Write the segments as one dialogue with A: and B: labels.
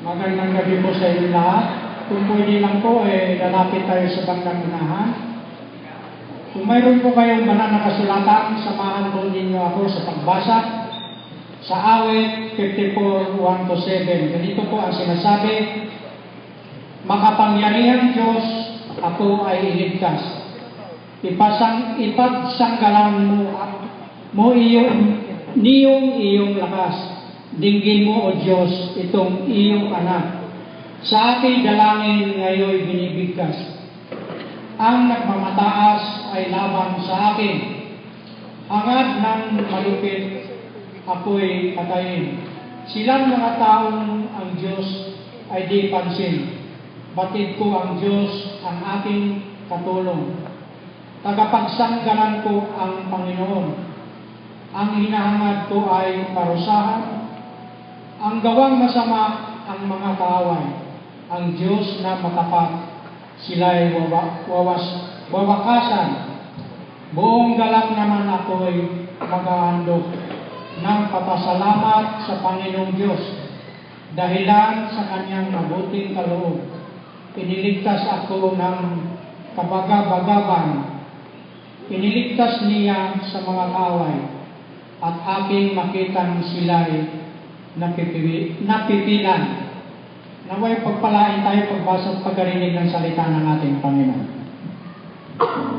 A: Magandang gabi po sa inyo lahat. Kung pwede lang po, lalapit tayo sa bangkang unahan. Kung mayroon po kayong banal na kasulatan, samahan po ninyo ako sa pagbasa sa awit 54:1-7. Ganito po ang sinasabi: Makapangyarihan Diyos, ako ay iligtas. Ipagsanggalan mo iyong lakas. Dinggin mo, O Diyos, itong iyong anak. Sa aking dalangin ngayon binibigkas. Ang nagmamataas ay laban sa akin. Hangad ng malupit, ako'y patayin. Silang mga taong ang Diyos ay di pansin. Batid ko ang Diyos, ang aking katulong. Tagapagsanggalan ko ang Panginoon. Ang hinahangad ko ay parusahan. Ang gawang masama ang mga kaaway, ang Diyos na matapat, sila'y wawakasan. Buong galang naman ako'y maghahandog ng papasalamat sa Panginoong Diyos, dahilan sa kanyang mabuting kaloob. Iniligtas ako ng kabagabagaban. Iniligtas niya sa mga kaaway, at aking makitang sila'y napipilan. Naway pagpalain tayo pagbasa at pagkarinig ng salita ng ating Panginoon.
B: Oh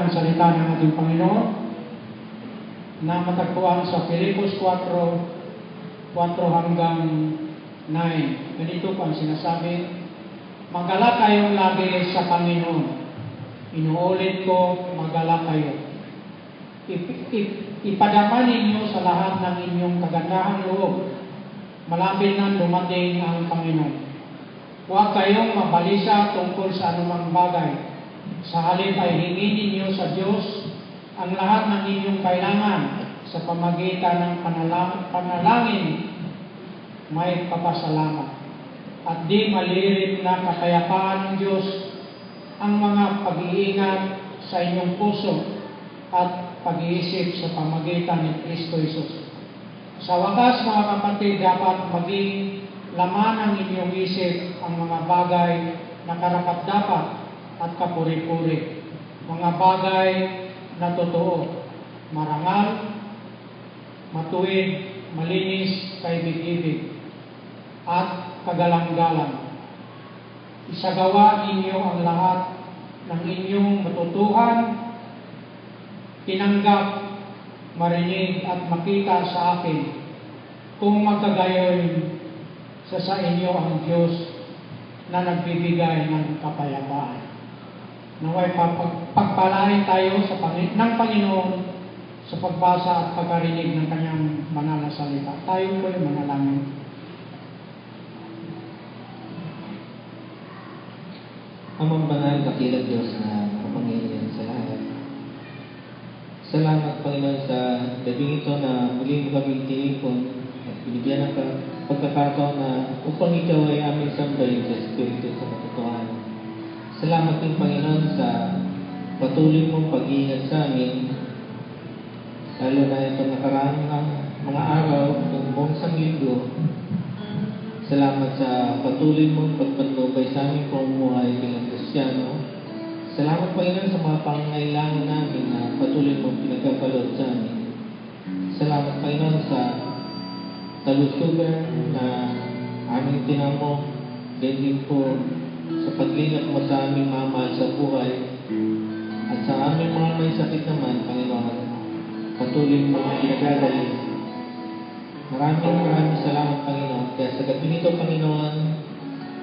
A: ang salita ng ating Panginoon na matagpuan sa Filipos 4:4 hanggang 9. Ganito po ang sinasabi, "Magalak kayong lagi sa Panginoon. Inuulit ko, magalak kayo. Ipadama ninyo sa lahat ng inyong kagandahang loob. Malapit na dumating ang Panginoon. Huwag kayong mabalisa tungkol sa anumang bagay. Sa halip ay hingin ninyo sa Diyos ang lahat ng inyong kailangan sa pamagitan ng panalangin may papasalamat. At di malirit na kapayapaan ng Diyos ang mga pag-iingat sa inyong puso at pag-iisip sa pamagitan ni Kristo Jesus. Sa wakas, mga kapatid, dapat maging laman ng inyong isip ang mga bagay na karapat-dapat at kapuri-puri. Mga bagay na totoo, marangal, matuwid, malinis, kaibig-ibig, at kagalang-galang. Isagawa ninyo ang lahat ng inyong matutuhan, tinanggap, marinig at makita sa akin. Kung magkagayon, sa inyo ang Diyos na nagbibigay ng kapayapaan." Naway pagpalain tayo ng Panginoon sa pagbasa at pagkarinig ng Kanyang banal na salita. Tayo po'y manalangin.
B: Amang banal, dakilang Diyos na kapangyarihan sa lahat. Salamat, Panginoon, sa gabing ito na muling kami tinipon at binigyan ng pagkakataon na upang ikaw ay aming sambahin sa Espiritu sa katotohanan. Salamat din, Panginoon, sa patuloy mong pag-iingat sa amin, lalo na itong nakaraan ng mga araw ng buong sanglinggo. Salamat sa patuloy mong pagpatnubay sa aming pamumuhay bilang Kristiyano. Salamat, Panginoon, sa mga pangangailangan namin na patuloy mong pinagkakaloob sa amin. Salamat, Panginoon, sa talusugan na aming tinamo, din po sa paglingap mo sa aming mga mahal sa buhay at sa aming mga may sakit naman, Panginoon, patuloy mo ang pinagagaling. Maraming salamat, Panginoon. Kaya sa gabi nito, Panginoon,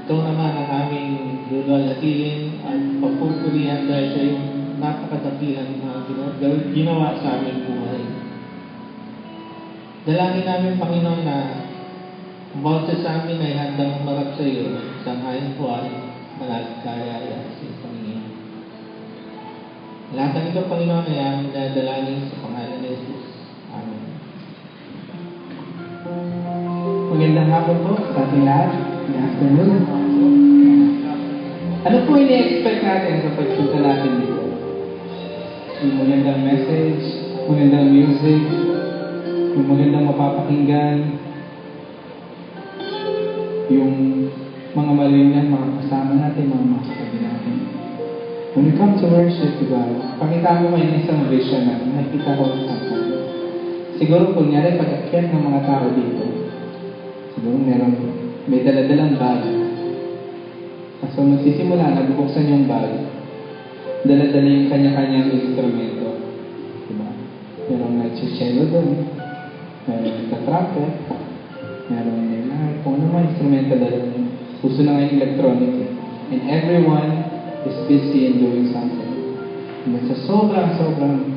B: ikaw naman ang aming luluwalhatiin at papupurihan dahil sa iyong napakadakilang ginawa sa aming buhay. Dalangin namin, Panginoon, na bawat sa amin ay handang umarap sa iyo sa ngayon po ay malagkayaya sa Panginoon. Lahat ng ito, Panginoon, ay aming nadalangin sa pangalan ni Jesus. Amen.
C: Magandang hapon po sa ating lahat. Good afternoon. Ano po ini-expect natin sa pagpunta natin dito? Yung magandang message, magandang music, yung magandang mapapakinggan, yung mga malingan, mga kasama natin, mga makakabi natin. When we come to worship, diba, pakita mo kayo ng isang vision na nakita ko sa akin. Siguro kunyari pag-akyat ng mga tao dito, siguro may daladalang bag. So magsisimula, nabubuksan yung bag, daladala yung kanya-kanyang instrumento. Diba? Merong nag-cello doon, merong nagka-trumpet, merong lahat. Kung ano mga instrumento dala nyo. Gusto na ngayon electronic. And everyone is busy in doing something. And sa sobrang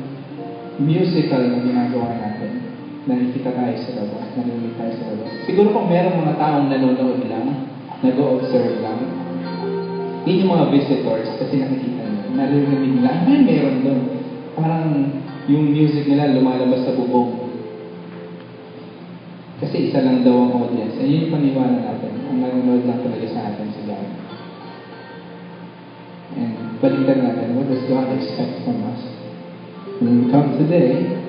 C: musical na ginagawa natin. Nakikita tayo sa labas, narinig tayo sa labas. Siguro kung merong mga taong nanonood lang, nag-o-observe lang, yun yung mga visitors kasi nakikita nyo. Narinig lang, ay meron doon. Parang yung music nila lumalabas sa bubong. Kasi isa lang daw ang audience. And yun yung paniwala natin. Ang nanonood lang talaga sa atin sa God. And balikan natin, what does God expect from us? When we come today,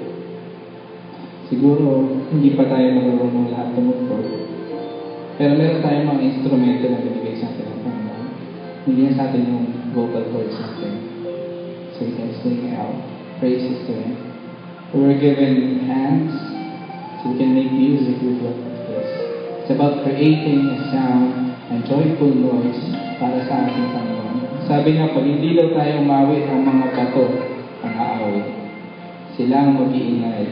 C: siguro, hindi pa tayo marunong lahat tumugtog. Pero meron tayong mga instrumento na binigay sa atin ng Panginoon. Hindi na sa atin yung vocal cords natin. So we can sing out praises to Him. We were given hands, so we can make music with what this. It's about creating a sound and joyful noise para sa ating Panginoon. Sabi nga, pag hindi daw tayo umawit ang mga bato, ang Sila ang mag-iingay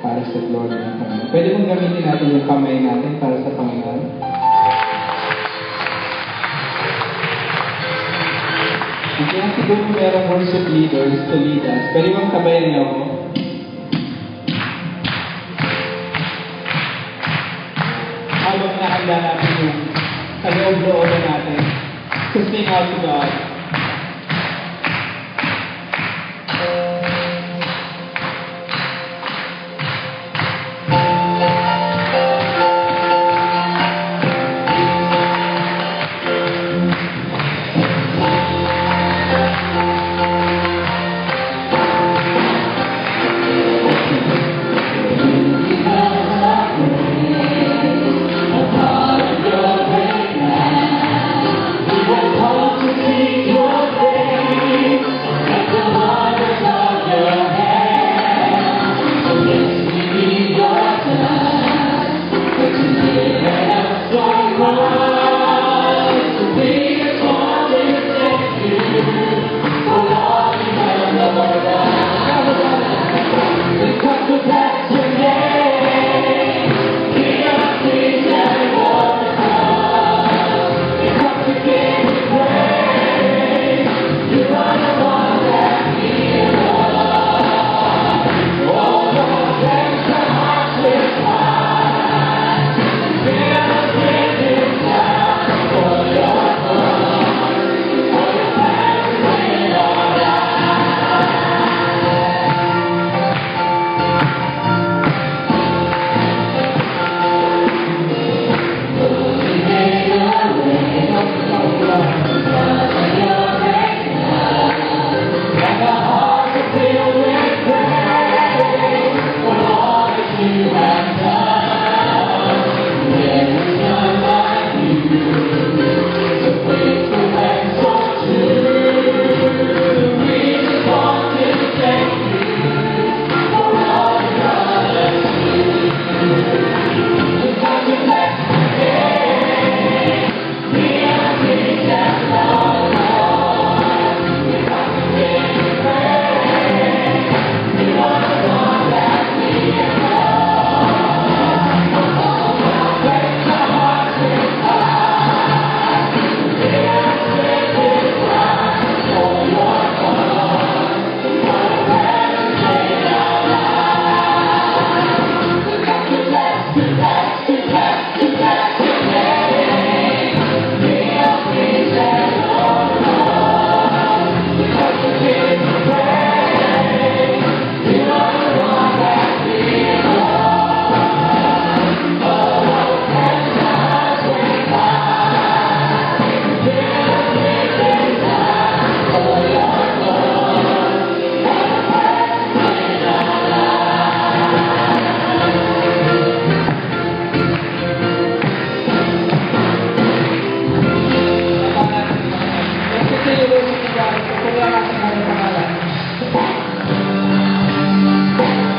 C: para sa glory ng Panginoon. Pwede mong gamitin natin yung kamay natin para sa Panginoon. Kaya siguro merong worship leaders to lead us. Pwede bang tabayan niyo ako? Habang nakanda natin yung kaloob-looban natin to sing out to God.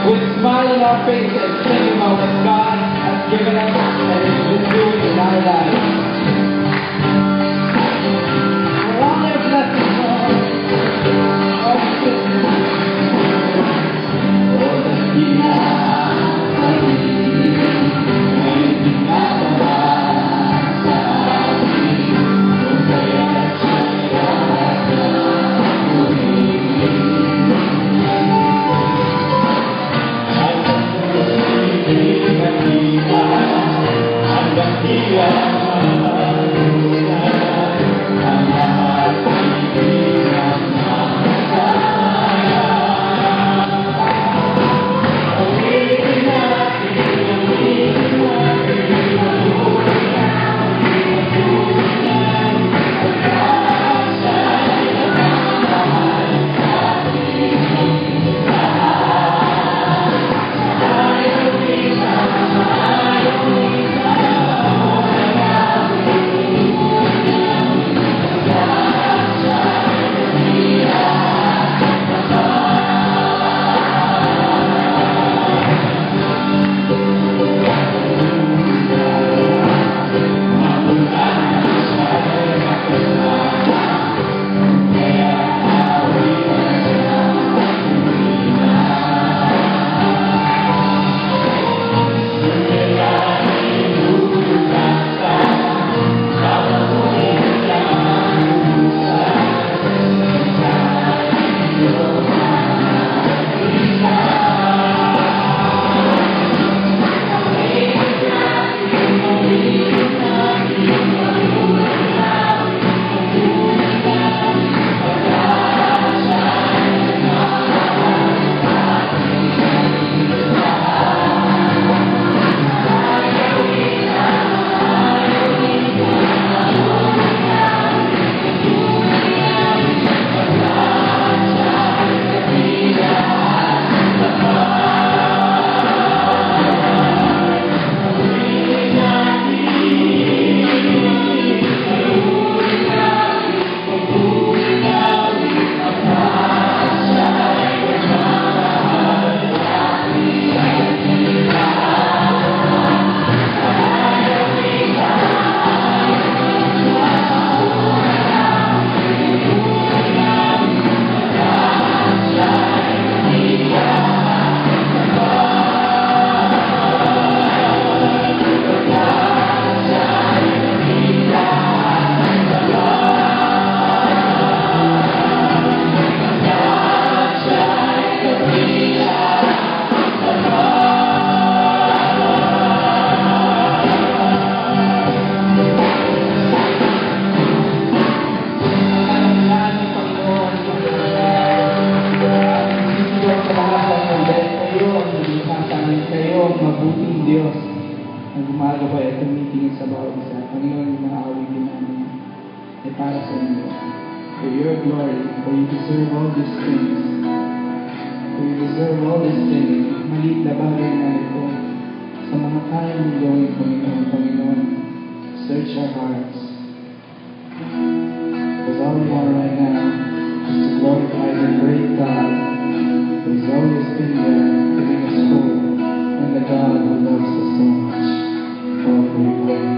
C: With a smile on our faces, think about what God has given us and has been doing in our lives. For all their blessings, Lord, all the goodness. Oh, the bawat isa. Panginoon, yung mga awitin namin ay para sa inyo. For your glory, for you deserve all these things. For you deserve all these things. Maliit na bagay na ito. Sa mga kaya mong gawin, Panginoon, search our hearts. Because all we want right now is to glorify the great God who has always been there, giving us hope, and the God who loves us so much. Oh, great God.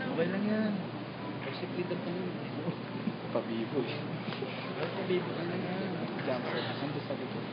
D: Okay lang yan. Kasi kita pa nun. Pabibo eh. Pabibo ka lang yan. Jumper. Nandun sa likod.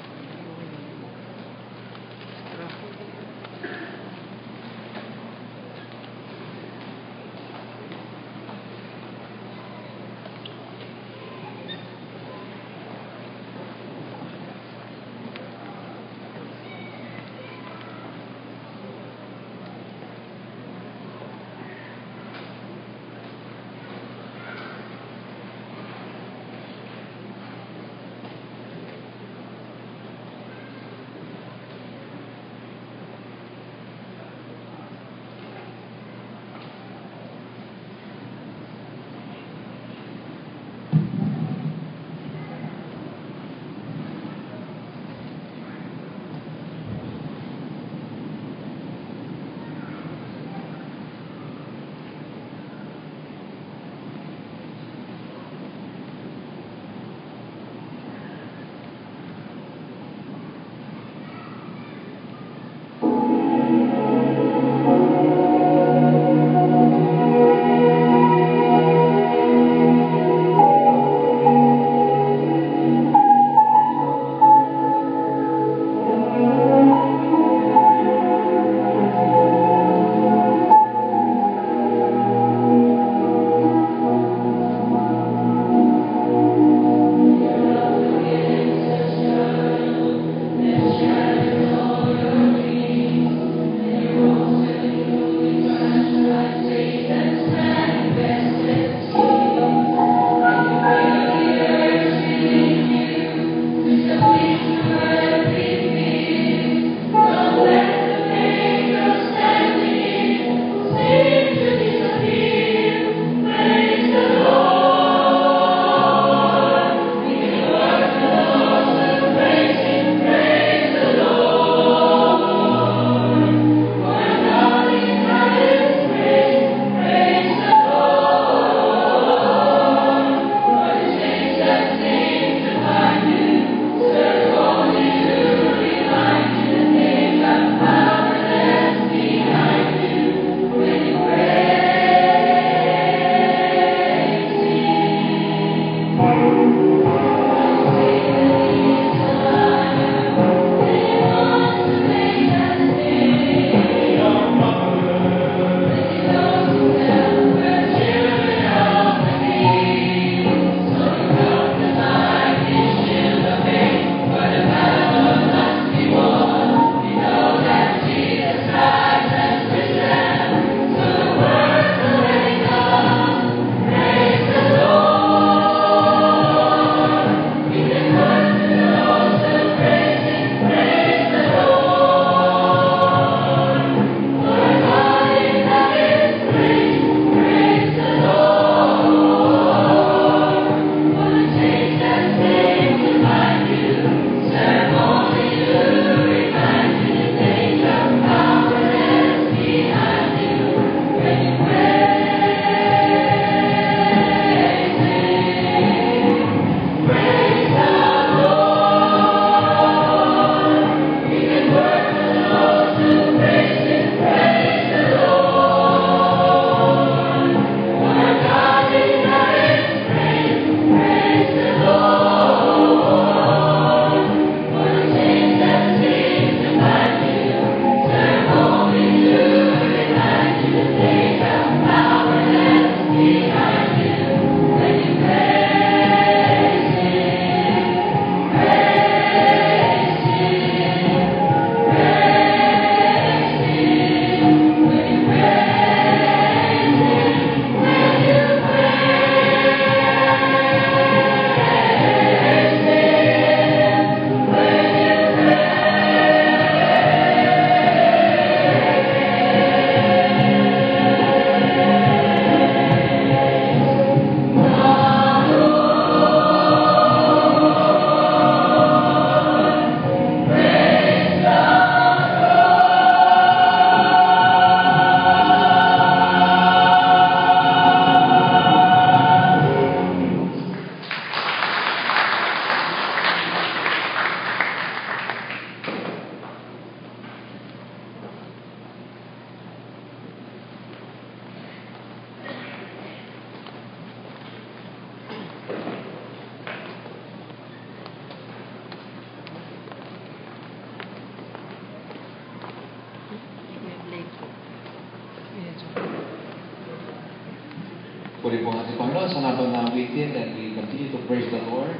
E: Puri po natin Panginoon sa nabang nawitin and we continue to praise the Lord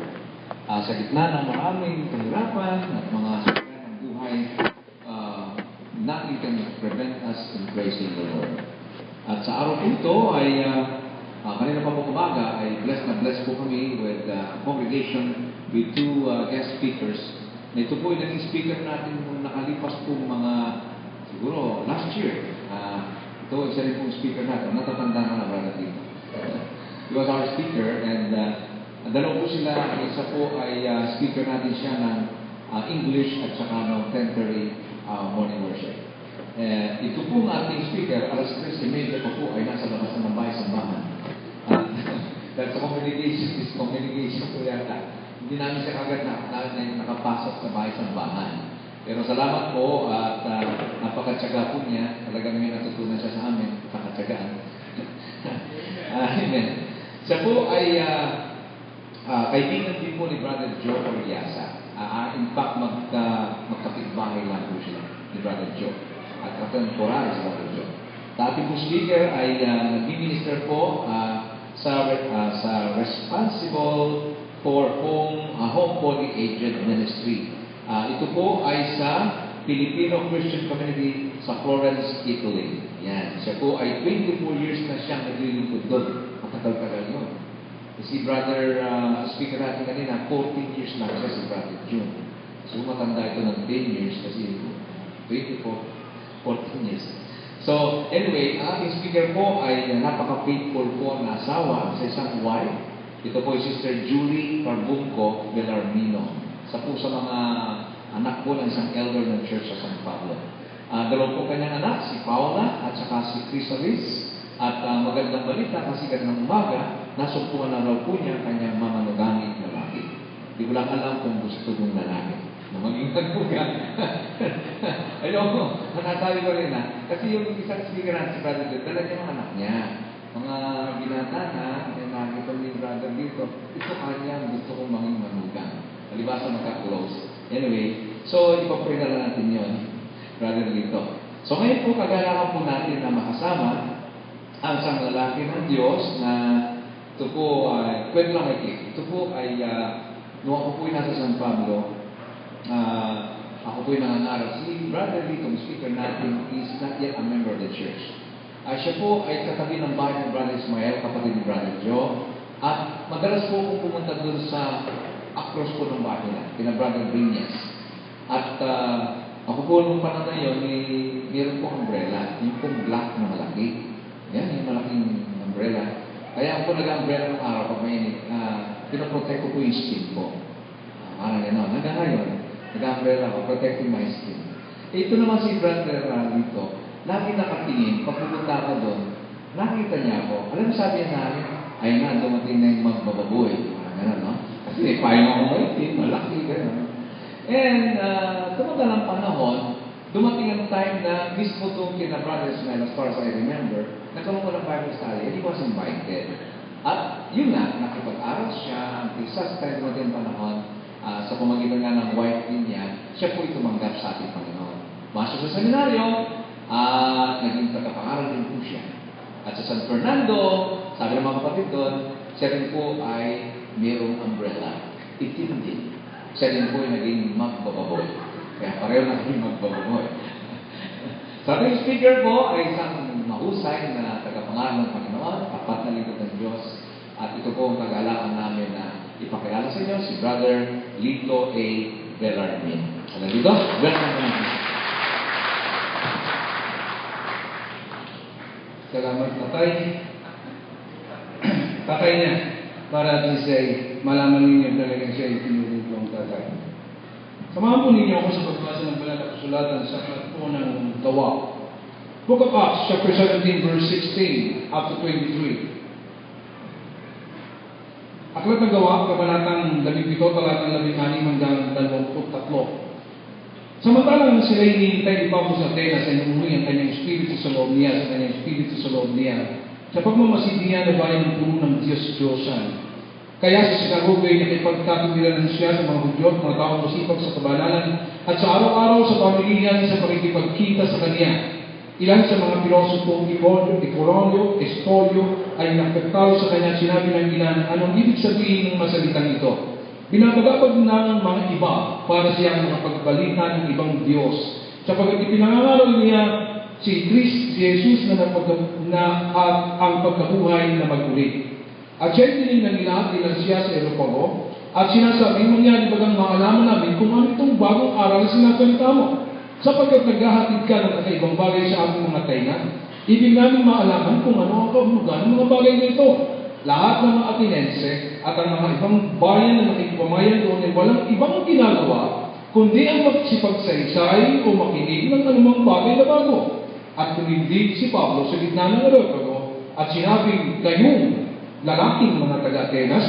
E: sa gitna ng maraming kahirapan at mga sakit ng buhay. Nothing can prevent us in praising the Lord. At sa araw po ito ay kanina pa po umaga ay blessed po kami with congregation with two guest speakers. Na ito po ay naging speaker natin nung nakalipas po mga siguro last year. Ito isa rin pong speaker natin. Natatanda na brother dito. He was our speaker and dalawa po sila. Isa po ay speaker natin siya ng English at saka ng Tentery morning worship. Ito po ng ating speaker, alas 3:30 pa po ay nasa labas ng bahay sambahan. Dahil sa communication po yata. Hindi namin siya kagad nakapasok sa bahay sambahan. Pero salamat po at napakatsaga po niya. Talagang may natutunan siya sa amin. Napakatsagaan. Amen. Siya po ay kaibigan din po ni Brother Joe Oriasa. In fact, magkapitbahay lang po sila ni Brother Joe. At katemporary si Brother Joe. Dati po speaker ay nag-minister po sa Responsible for Home Body Aged Ministry. Ito po ay sa Filipino Christian Community sa Florence, Italy. Yan. Siya po ay 24 years na siyang naglilingkod doon. Matagal-tagal yun. Si Brother speaker natin kanina, 14 years na siya si Brother June. So matanda ito ng 10 years kasi 14 years. So anyway, ang ating speaker po ay napaka-faithful po na asawa sa isang wife. Ito po ay Sister Julie Carbunco Belarmino. Sa po sa mga anak po ng isang elder ng Church sa San Pablo. Dalawa po kanyang anak, si Paula at saka si Chrysalis. At magandang balita kasi kanang umaga, nasumpungan na raw po niya kanyang mamanugamit lalaki. Hindi ko lang alam kung gusto ng lalaki. Na maging tagpugan. Ayoko, nakasabi ko rin na. Kasi yung isang speaker si Brother Joe, dala niya mga anak niya. Mga binata na, nakita ni Brother dito, ito kanya gusto kong maging manugang. Palibasa magka-close. Anyway, so ipapray na lang natin yun, Brother dito. So ngayon po, kagalakan po natin na makasama ang isang lalaki ng Diyos na ito po ay, kwento lang ay ito po ay, nung ako po ay nasa San Pablo, ako po ay nangangaral. Si Brother Lito, speaker natin, is not yet a member of the church. Siya po ay katabi ng bahay ng Brother Ismael, kapatid ni Brother Joe. At madalas po akong pumunta doon sa across po ng bahay nila, kina Brother Brinyas. At ako po nung panahon na yun, meron po umbrella, yung pong black na malaki. Yan, yung malaking umbrella. Kaya ako po nag-umbrella ng araw pag mainit, pinoprotect ko po yung skin ko. Parang gano'n. Hanggang ngayon, nag-umbrella ko, protecting my skin. Ito naman si Brother dito, lagi nakatingin, pag pupunta ko doon, nakita niya ako. Alam mo sabi niya sa akin, ay na, dumating na yung magbababoy. Gano'n, no? Kasi payong ako maitin, malaki, gano'n. And, tumagal ang panahon, dumating ang time na mismo itong kina Brother Ismael, as far as I remember, nagkaroon ko ng Bible study, and he was invited. At yun na, nakipag-aral siya, isa sa time natin panahon, sa pamagitan nga ng wife din niya, siya po tumanggap sa ating Panginoon. Masok sa seminaryo, naging tagapangaral din po siya. At sa San Fernando, sabi ng mga kapatid doon, siya rin po ay mayroong umbrella. Itim din. Siya din po ay naging magbababoy. Kaya pareho na naging magbababoy. Sabi yung speaker po ay isang mahusay na tagapangaral ng Panginoon, tapat na lingkod ng Diyos. At ito po ang kagalakan namin na ipakilala sa inyo, si Brother Lito A. Belarmino. Alam dito? Welcome to natin.
C: Salamat, Tatay. Tatay niya, para din siya malaman ninyo talagang siya ay pinulong kong tatay. Samahan po ninyo ako sa pagbasa ng banal na kasulatan sa aklat po ng Gawa. Book of Acts, chapter 17, verse 16 up to 23. Aklat ng Gawa, kabanatang 17, talatang 16 hanggang 23. Samantalang sila hinihintay ni Pablo sa Atenas ay numuhi ang kanyang espiritu sa loob niya, sa pagmamasidihan na bayan ng puno ng Diyos-Diyosan. Kaya sa sinagoga ay nakipagkatumilanan siya sa mga Hudyo at mga taong masipag sa kabanalan at sa araw-araw sa pamilihan sa pakikipagkita sa kanya. Ilan sa mga pilosopo, Ecolio, Estolio,
F: ay nagtatalo sa kanya at sinabi ng ina, anong ibig sabihin ng masalitang ito? Binabagabag ng mga iba para siyang makapagbalita ng ibang Diyos. Sapagkat ipinangangaral niya si Jesus at ang pagkabuhay na maguli. At siya tinignan nila siya sa Areopago at sinasabi, mangyari bagang maalaman namin kung ano itong bagong aral na sinasalita mo. Sapagkat naghahatid ka ng kakaibang bagay sa ating mga tainga, ibig namin maalaman kung ano ang kahulugan ng mga bagay na ito. Lahat ng mga Atenense at ang mga ibang bayan na nakikipamayan doon ay walang ibang ginagawa kundi ang magsipagsaysay o makinig ng anumang bagay na bago. At tumindig si Pablo sa gitna ng Areopago at sinabing, kayong lalaking mga taga-Atenas,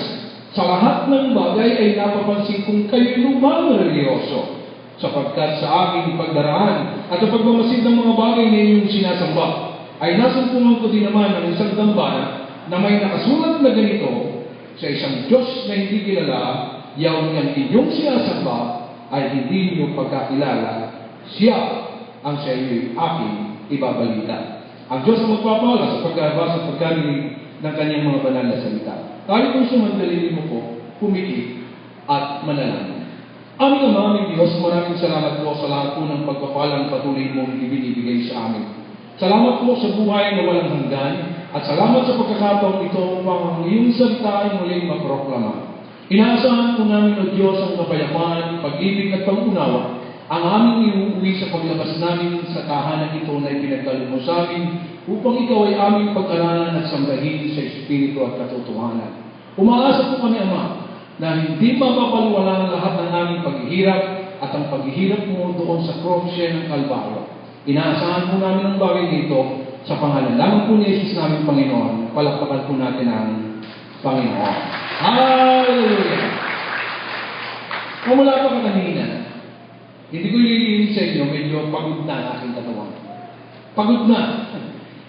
F: sa lahat ng bagay ay napapansin kong kayo'y lumang religyoso, sapagkat sa aking pagdaraan at ang pagmamasid ng mga bagay na inyong sinasamba, ay nasumpungan ko din naman ng isang dambana na may nakasulat na ganito, sa isang Diyos na hindi kilala, yaon ang inyong sinasamba ay hindi niyo pagkakilala. Siya ang sa iyo'y aking ibabalita. Ang Diyos ang magpapala sa pagkabasa at pagkarinig ng kanyang mga banal na salita. Tayo kung sumandalinin mo po, pumikit at manalangin. Aming Ama, aming Diyos, maraming salamat po sa lahat po ng pagpapalang patuloy mong ibinibigay sa amin. Salamat po sa buhay na walang hanggan at salamat sa pagkakataong ito upang ang iyong salita ay muling maproklama. Inaasahan po namin, O Diyos, ang kapayapaan, pag-ibig at pag-unawa ang aming iuuwi sa paglabas namin sa tahanan ito na ipinagdalo mo sa amin upang ikaw ay aming pag-aralan at sambahin sa Espiritu at katotohanan. Umaasa po kami, Ama, na hindi mapapaliwala ang lahat ng aming paghihirap at ang paghihirap mo doon sa krusya ng Kalbaryo. Inaasahan po namin ang bagay nito sa pangalan lamang po ni Jesus namin Panginoon. Palakpakan po natin ang Panginoon. Hallelujah! Kung wala pa kanina, hindi ko ililihim sa inyo, medyo pagod na ang aking katawan. Pagod na.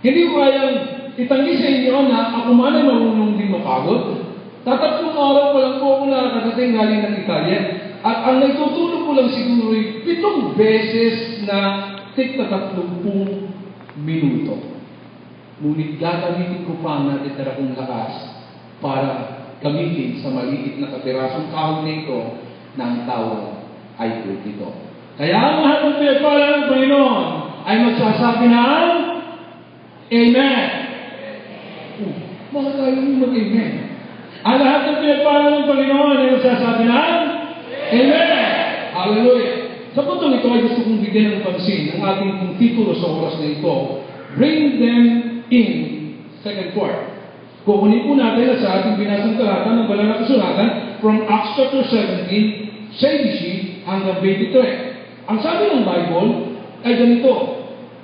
F: Hindi ko kayang itanggi sa inyo na ako man ay marunong din mapagod. Tatatlong araw pa lang po ako nakakadating galing ng Italia. At ang naitutulog ko lang siguro ay 7 beses na tig-30 minuto. Ngunit gagamitin ko pa ang natitira kong lakas para gamitin sa maliit na kapirasong kahon nito na ang tawag ay ito. Kaya ang lahat ng pinagpala ng Panginoon ay magsasabi ng Amen. Bakit tayo mo mag-Amen? Ang lahat ng pinagpala ng Panginoon ay magsasabi ng Amen. Hallelujah. Sa puntong ito ay gusto kong bigyan ng pansin ang ating pong titulo sa oras na ito. Bring them in. Second part. Kukunin po natin sa ating binasang talata ng banal na kasulatan from Acts chapter 17, 16 hanggang 23. Ang sabi ng Bible ay ganito,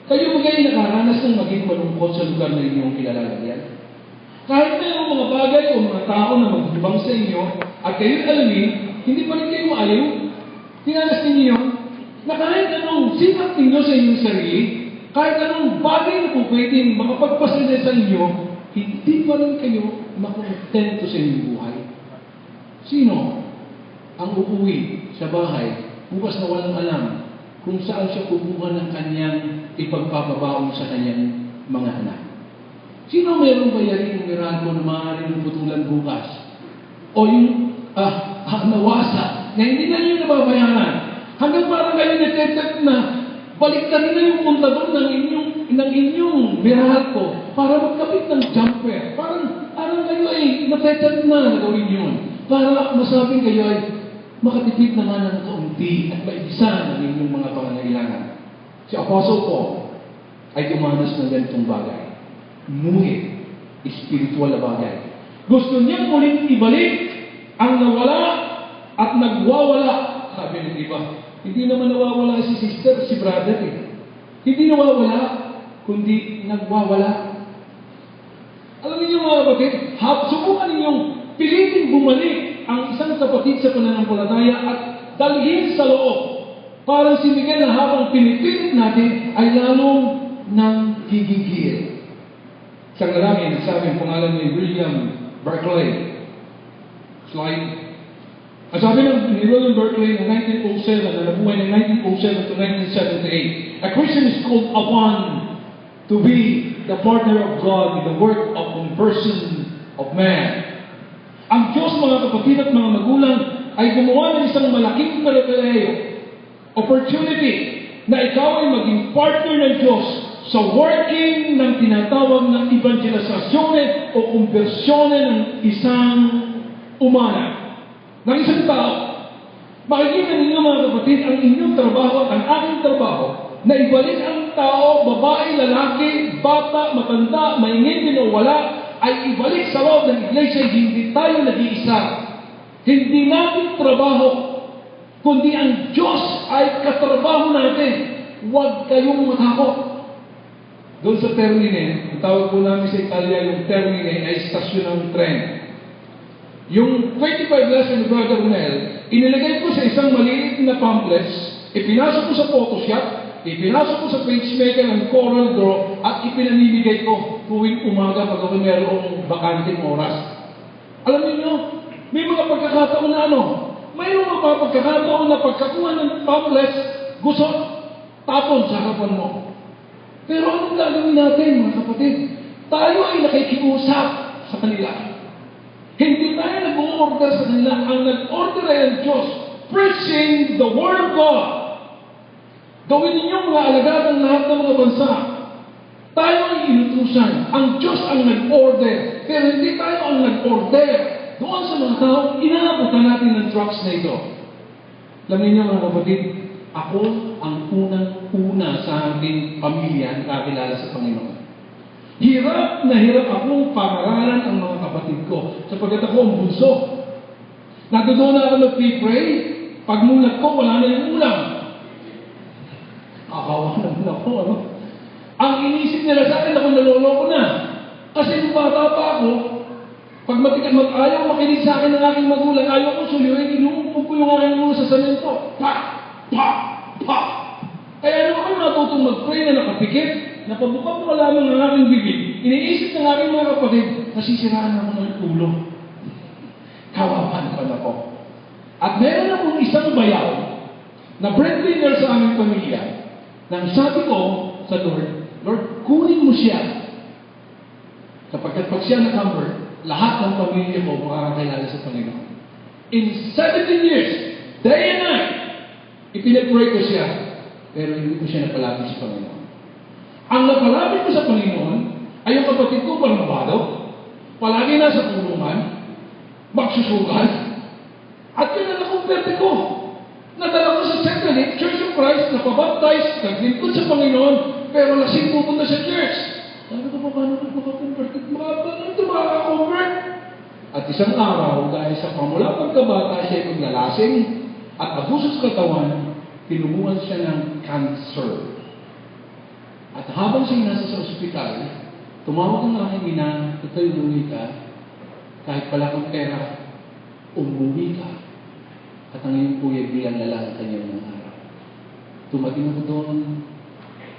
F: kayo bagay nakaranas ng maging malungkot sa lugar na inyong kilalagyan. Kahit mayroong mga bagay o mga tao na magbubang sa inyo at kayo alamin, hindi pa rin kayo maaliw. Tinalas ninyo na kahit anong sikat ninyo sa inyong sarili, kahit anong bagay na kung pwedeng makapagpasaya sa inyo, hindi pa rin kayo makontento sa inyong buhay. Sino ang uuwi sa bahay bukas na walang alam kung saan siya kukuha ng kanyang ipagpapabaon sa kanyang mga anak? Sino mayroong bayarin ng mirako na maaaring ng putulan bukas? O yung nawasa na hindi na niyo nababayaran hanggang parang kayo natetet na baliktarin na yung kontador ng inyong mirako para magkapit ng jumper. Parang kayo ay natetet na gawin yun. Para masabing kayo ay makatipid naman ng kaunti at maibisan ang inyong mga pangangailangan. Si Apostle Paul ay dumanas ng ganitong bagay. Ngunit, espiritual na bagay. Gusto niyang muling ibalik ang nawala at nagwawala. Sabi ng iba, hindi naman nawawala si sister, si brother eh. Hindi nawawala, kundi nagwawala. Alam niyo mga kapatid, subukan ninyong pilitin bumalik ang isang kapatid sa pananampalataya at dalhin sa loob. Parang si Miguel na habang pinipilit natin ay lalong nang gigigil. Sa ngalan, sabi ang pangalan ni William Barclay. Slide. Ang sabi ni William Barclay ng 1907 na nabuhay ng 1907 to 1978, a Christian is called upon to be the partner of God in the work of person of man. Ang Diyos, mga kapatid at mga magulang, ay gumawa ng isang malaking pala-palayo, opportunity, na ikaw ay maging partner ng Diyos sa working ng tinatawag na evangelisasyone o kumbersyone ng isang umana, ng isang tao. Makikita ninyo, mga kapatid, ang inyong trabaho at ang aking trabaho na ibalik ang tao, babae, lalaki, bata, matanda, maingin o wala, ay ibalik sa loob ng iglesia. Hindi tayo nag-iisa. Hindi natin trabaho, kundi ang Diyos ay katrabaho natin. Huwag kayong matakot. Doon sa termine, ang tawag po namin sa Italia, yung termine ay stasyon ng tren. Yung 25 lesson ni Brother Mel, inilagay ko sa isang maliit na pamphlets, ipinasok ko sa Photoshop, ipinasok ko sa pagemaker ng Coral Draw, at ipinamimigay ko tuwing umaga pag ako mayroong bakanting oras. Alam niyo, may mga pagkakataon na mayroong mga pagkakataon na pagkakuha ng pamphlets, gusto tapon sa harapan mo. Pero anong gagawin natin, mga kapatid? Tayo ay nakikiusap sa kanila. Hindi tayo nag-order sa kanila. Ang nag-order ay ang Diyos. Preaching the Word of God. Gawin ninyong mga alagad ang lahat ng mga bansa. Tayo ay inutusan. Ang Diyos ang nag-order. Pero hindi tayo ang nag-order. Doon sa mga tao, inaabutan natin ng drugs na ito. Alam niyo, mga kapatid, ako ang unang-una sa aking pamilya na kakilala sa Panginoon. Hirap na hirap akong pangaralan ang mga kapatid ko sapagkat ako ang bunso. Natutunan ako nag-pray, pagmulat ko, wala na yung ulam. Akawa naman ako, Ang inisip nila sa akin, ako naloloko na. Kasi nung bata pa ako, pag ayaw makinig sa akin ng aking magulang, ayaw ko suliwin, inuupo ko yung aking ulo sa semento. Pa! Pa! Pa! Kaya nung ako natutong mag-pray na nakapikit, napabuka ko lamang ang aking bibig, iniisip ng aking mga kapatid, nasisiraan ako ng ulo. Kawapan pa na ko. At meron akong isang bayaw na breadwinner sa aming pamilya, nang sabi ko sa Lord, kunin mo siya. Kapag siya na-convert, lahat ng pamilya mo makakakilala sa Panginoon. In 17 years, day and night, ipinag-pray ko siya, pero hindi ko siya napalapit sa Panginoon. Ang napalapit ko sa Panginoon ay yung kapatid ko Barnabado, palagi nasa kulungan, magsusugal, at pinanakumperte ko. Nadala ko sa Central Church of Christ, napabaptize, naglingkod sa Panginoon, pero lasing pupunta sa church. Sabi ko, paano ko makakonvert? Makakonvert? At isang araw, dahil sa pamula pagkabata, siya ay paglalasing at abuso sa katawan, tinumuhan siya ng cancer. At habang siya nasa sa ospital, tumawag ang aking ina, ito'y umuwi ka, kahit pala kang pera, umuwi ka. At ang iyong kuya bilang lalaki kanyang mga araw. Tumating ako doon,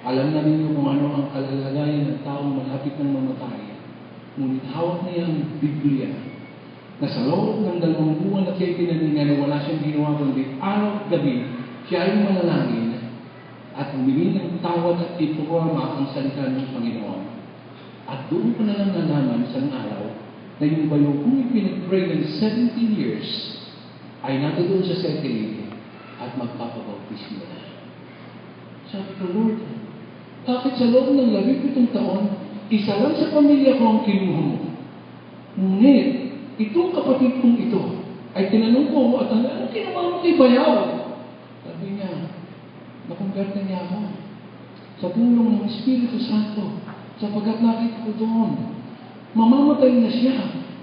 F: alam na ninyo kung ano ang kalalagayan ng taong malapit ng mamatay. Ngunit hawak niya ang Biblia na sa loob ng 2 buwan at siya pinaningan, wala siyang ginawa kundi araw at gabi, siya ay manalangin at humingi ng tawad at iprograma ang salita ng Panginoon. At doon ko na lang nalaman isang araw na yung bayo kung ipinag-pray ng 17 years ay natutuon sa Central at magpapabautismo na. Sabi ko, Lord, bakit sa loob ng 17 taon, isa lang sa pamilya ko ang kinuha mo? Ngunit, itong kapatid kong ito, ay tinanong ko at ano ginawa mo kay Bayaw? Sabi niya, nakumperte niya ako sa tulong ng Espiritu Santo sapagkat nakita ko doon. Mamamatay na siya.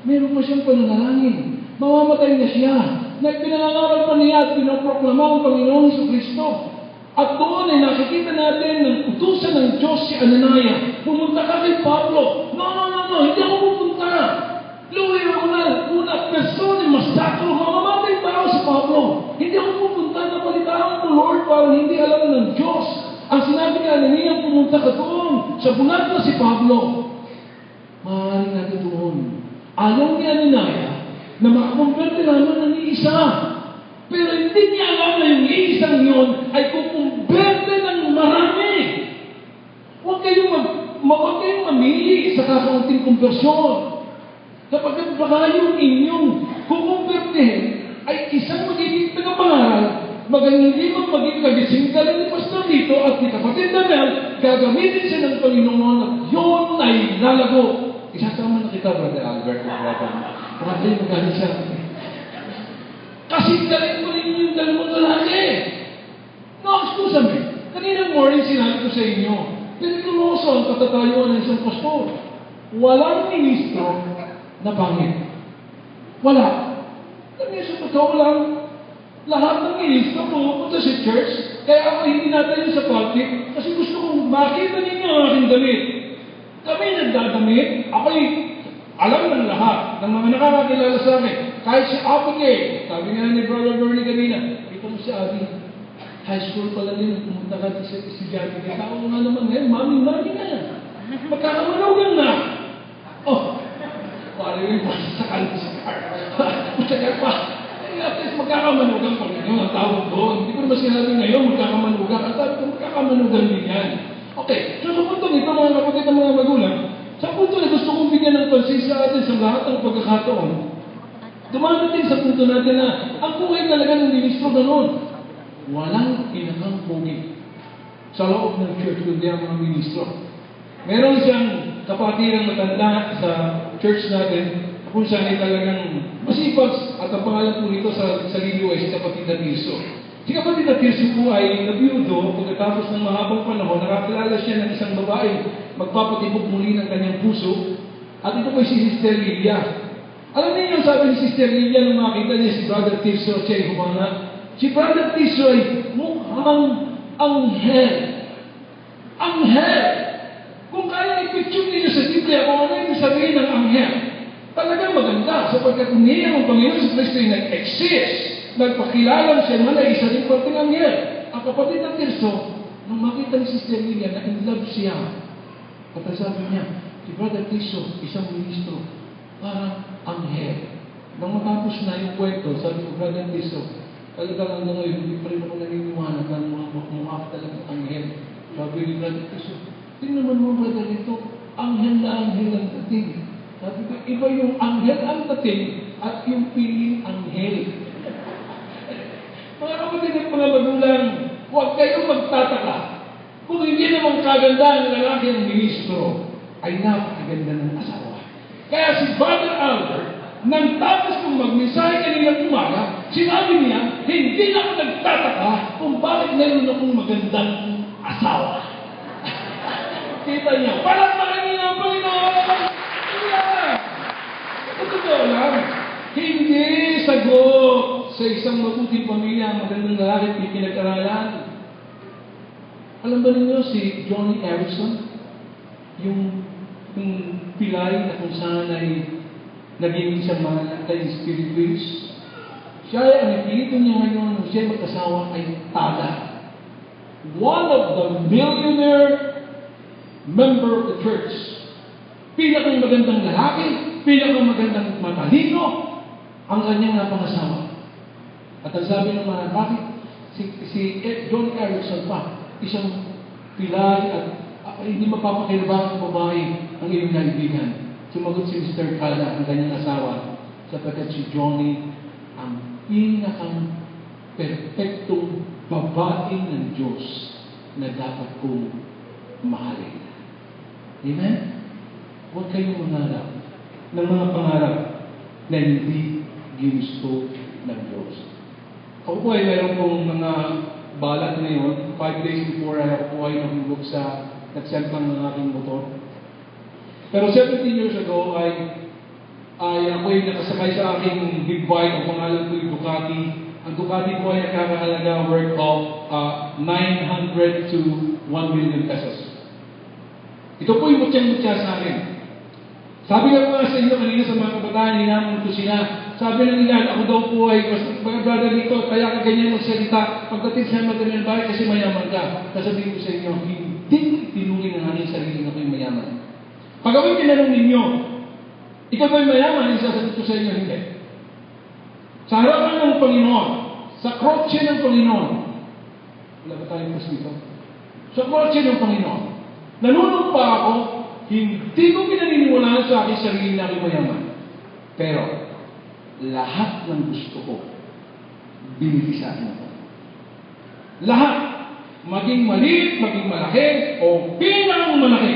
F: Meron pa siyang pananalangin. Mamamatay na siya. Nagpinangaral pa niya at pinoproklama ang Panginoon Jesucristo. At doon ay nakikita natin ng utusan ng Diyos si Anania. Pumunta ka kay Pablo. No, hindi ako pupunta. Louis Ronald, una persona, masakro, mamamatay tao sa Pablo. Hindi ako pupunta na palitaan ko, Lord, parang hindi alam ng Diyos. Ang sinabi ni Anania, pumunta ka doon. Sa bunat na si Pablo. Maaaring natin doon. Ayaw ni Anania na makakumperte naman ng isa. Pero hindi niya alam na yung isang yun ay kukumperte ng marami. Huwag kayong mamili sa kakaunting konversyon. Kapag baka yung inyong kukumpertihin ay isang magiging tagapangaral, magang hindi maging kagising galing ni Pastor dito at ni kapatid na Mel, gagamitin siya ng Panginoon at yun ay lalago. Isasama na kita, Brother Albert, Brother, magaling siya. Kasi galing mo rin yung dalawang lalaki. No, excuse me. Kaninang morning sinabi ko sa inyo, pinituloso ang katatayuan ng isang pastor. Walang ministro na pangit. Wala. Kasi sa totoo lang, lahat ng ministro pumupunta sa church, kaya ako hindi natin sa public, kasi gusto kong makita ninyo ang aking damit. Kami nagdadamit, ako'y alam ng lahat, ng mga nakakakilala sa akin, kahit si Abigail, sabi nga ni Brother Bernie kanina, ito mo si Abby, high school pala din, pumunta ka sa estudyante, kaya tao nga naman ngayon, mami na yan. Magkakamalugan na. Oh, pare yung sa kanto sa car. Magkakar pa. At least magkakamanugan pa rin yung tawag doon. Hindi ko naman sinabi ngayon, magkakamanugan. Ang sabi ko, magkakamanugan din yan. Okay, so sa punto nito, mga kapatid ng mga magulang, sa punto na gusto kong bigyan ng pansin sa atin sa lahat ng pagkakataon, dumadating sa punto natin na ang buhay talaga ng ministro gano'n. Walang pinakang pogi sa loob ng church kundi ang mga ministro. Meron siyang kapatirang matanda sa church natin kung saan ay talagang masipag at ang pangalan po nito sa Lilio ay si Kapatid na Tirso. Si Kapatid na Tirso po ay nabiyudo pagkatapos ng mahabang panahon, nakakilala siya ng isang babae, magpapatibok muli ng kanyang puso, at ito po ay si Sister Lilia. Alam niyo yung sabi ni Sister Lilia nung makita niya si Brother Tirso at siya ay humanga? Si Brother Tirso ay mukhang anghel. Anghel! Kung kaya i-picture niyo sa Biblia kung ano yung sabihin ng anghel, talagang maganda sapagkat umiyak ang Panginoon sa Kristo ay nag-exist. Nagpakilala siya man ay isa rin pati anghel. Ang kapatid ng Tirso, nung makita ni Sister Lilia na in love siya, at sabi niya, si Brother Tirso, isang ministro, parang anghel. Nang matapos na yung kwento, sabi ko, Brother Tirso, talagang hanggang ngayon, hindi pa rin ako naniniwala na mukha ka talagang anghel. Sabi ni Brother Tirso, tingnan mo brother ito, anghel na anghel ang dating. Sabi ko, iba yung anghel ang dating at yung piling anghel. Mga kapatid at mga magulang, huwag kayong magtataka. Kung hindi naman kaganda ang lalaki ng ministro, ay napakaganda ng asawa. Kaya si Father Albert, nang tapos kong magmensahe kaninang umaga, sinabi niya, hindi na ako nagtataka kung bakit meron akong magandang asawa. Kita niya, parang makanina ang Panginoon! Yeah. Totoo lang, hindi sagot sa isang mabuting pamilya ang magandang lalaki at pinag-aralan. Alam ba ninyo si Johnny Erickson? Yung pilay na kung saan ay naging isang malakay spirit wings. Siya ay ang ipilito niya ngayon nung siya mag-asawa ay Tada. One of the millionaire member of the church. Pinakang magandang lalaki, pinakang magandang matalino, ang kanyang napangasawa. At ang sabi ng mga bakit si John Erickson pa, isang pilay at hindi mapapakilabang ng babae ang iyong naibigan. Sumagot si Mr. Kada, ang kanyang asawa, sapagkat si Johnny ang pinakang perfectong babae ng Diyos na dapat kong mahalin. Amen? Huwag kayong mangarap ng mga pangarap na hindi ginusto ng Diyos. Ako po ay meron pong mga balak ngayon. 5 days before ako po ay nahulog sa nagsemplang ng aking motor. Pero 17 years ago ay ako ay nakasakay sa aking big bike. Ang pangalan ko ay Ducati. Ang Ducati po ay nakakahalaga worth of 900 to 1 million pesos. Ito po yung mutyang-mutya sa akin. Sabi nga mga sa inyo kanina sa mga kabataan, hinamon ko sila. Sabi na nila, ako daw po ay, mga brother dito, kaya ka ganyan magsalita. Pagdating sa material bahay kasi mayaman ka. Sasabihin ko sa inyo, hindi tinulin ang aking sarili na ako'y mayaman. Pag ako'y tinanong ninyo, ikaw ba'y mayaman? Isasagot ko sa inyo, hindi. Sa harapan ng Panginoon, sa krotse ng Panginoon, wala ba tayong mas dito? Sa krotse ng Panginoon, nanunong pa ako hindi ko pinaniniwalaan sa aking sarili na aking mayaman. Pero, lahat ng gusto ko, binigay sa akin ako. Lahat, maging maliit, maging malaki, o pinang malaki,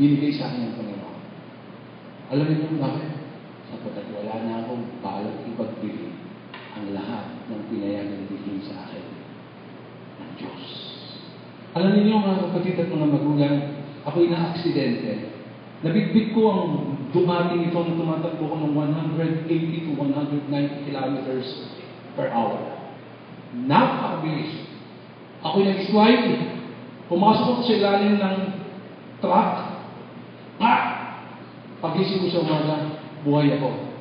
F: binigay sa akin ng Panginoon. Alam niyo kung bakit? Sapagkat wala na akong balak ipagbigay ang lahat ng pinayagan bigay sa akin ng Diyos. Alam niyo mga kapatid at mga magulang, ako'y na-aksidente. Nabitbit ko ang dumating ito na tumatakbo ko ng 180 to 190 kilometers per hour. Napakabilis. Ako'y nag-slide. Pumasok ako sa ilalim ng truck. Pagising ko sa umaga, buhay ako.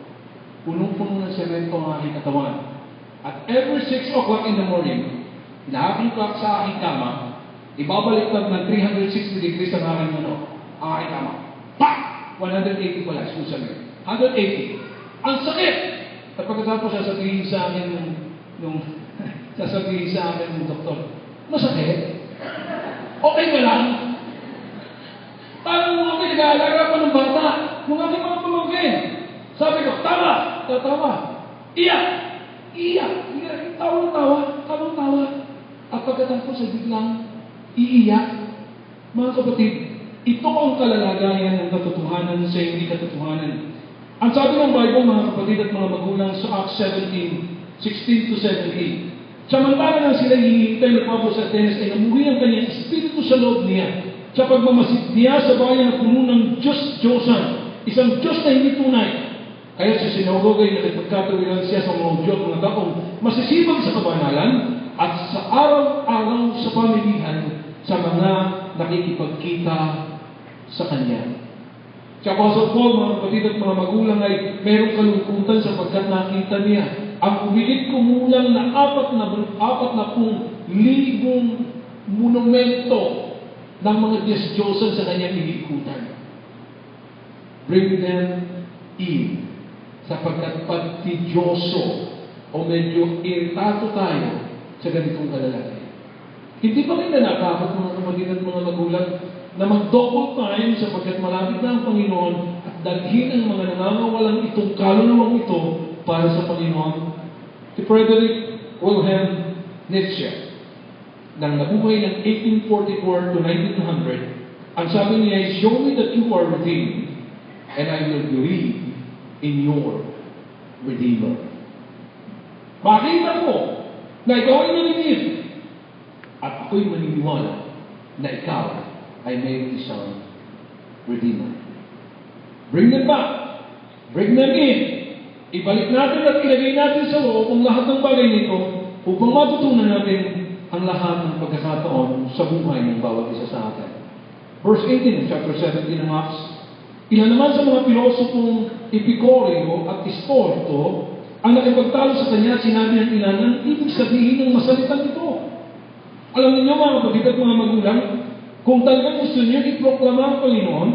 F: Punong-puno ng semento ang aking katawan. At every 6 o'clock in the morning, na-aking clock sa aking kama, ibabaliktad ng 360 degrees ang aking aking kama. 180 pala, excuse me. 180. Ang sakit! At pagkatapos sasabihin sa akin ng doktor, masakit? Okay ka lang? Parang mga pinag-aalaga pa ng bata, yung aking mga pamangkin. Sabi ko, tawa! Tatawa. Iyak! Iyak! Tawang-tawa. At pagkatapos ay biglang iiyak. Mga kapatid, ito ang kalalagayan ng katotohanan sa hindi katotohanan. Ang sabi ng Bible, mga kapatid at mga magulang sa Acts 17:16 to 17. Samantala nang sila hinihintay ni Pablo sa Atenas ay namuhi ang kanyang espiritu sa loob niya sa pagmamasid niya sa bayan na puno ng Diyos-Diyosan, isang Diyos na hindi tunay. Kaya sa sinagoga ay nakipagkatawiran siya sa mga Diyos mga taong masisibag sa kabanalan at sa araw-araw sa pamilihan sa mga nakikipagkita sa Kanya. Si Apostle Paul, mga kapatid at mga magulang ay mayroong kalungkutan sapagkat nakita niya ang umilit kumulang na 40,000 monumento ng mga Diyos-Diyosan sa kanyang inikutan. Bring them in sapagkat pagtidyoso o medyo iritato tayo sa ganitong kalalagay. Hindi pa rin natakot mga kapatid at mga magulang na mag-double time sapagkat malapit na ang Panginoon at dalhin ang mga nangangawalang itong kaluluwang ito para sa Panginoon. Si Frederick Wilhelm Nietzsche, nang nabuhay ng 1844 to 1900, ang sabi niya ay, "Show me that you are redeemed, and I will believe in your Redeemer." Makita ko na ikaw ay nalinis at ako'y maniniwala na ikaw ay mayroong isang Redeemer. Bring them back. Bring them in. Ibalik natin at ilagay natin sa loob ang lahat ng bagay nito upang matutunan natin ang lahat ng pagkakataon sa buhay ng bawat isa sa atin. Verse 18 chapter 17 ng Acts, ilan naman sa mga pilosopong Epikurio at Stoiko ang nakipagtalo sa kanya at sinabi ng ilan ang ibig sabihin ng masalitang ito. Alam niyo mga kapatid at mga magulang, kung talagang gusto niyo iproklama ang Panginoon,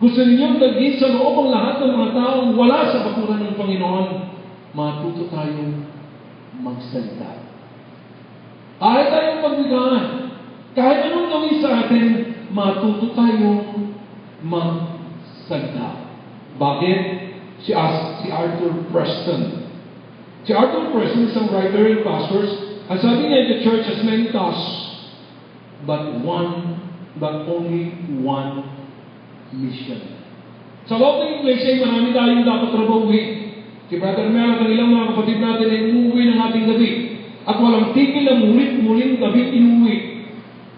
F: gusto niyo dalhin sa loob ang lahat ng mga taong wala sa bakuran ng Panginoon, matuto tayong magsalita. Kahit tayong magbigaan, kahit anong gawin sa atin, matuto tayong magsalita. Bakit? Si Arthur Preston. Si Arthur Preston, isang writer and pastor, ang sabi niya, the church has many tasks, but only one mission. Sa loob ng iglesia, marami tayong dapat trabahuin. Si Brother Mel at ang ilang mga kapatid natin ay umuwi ng ating gabi. At walang tigil na muling gabi inuwi.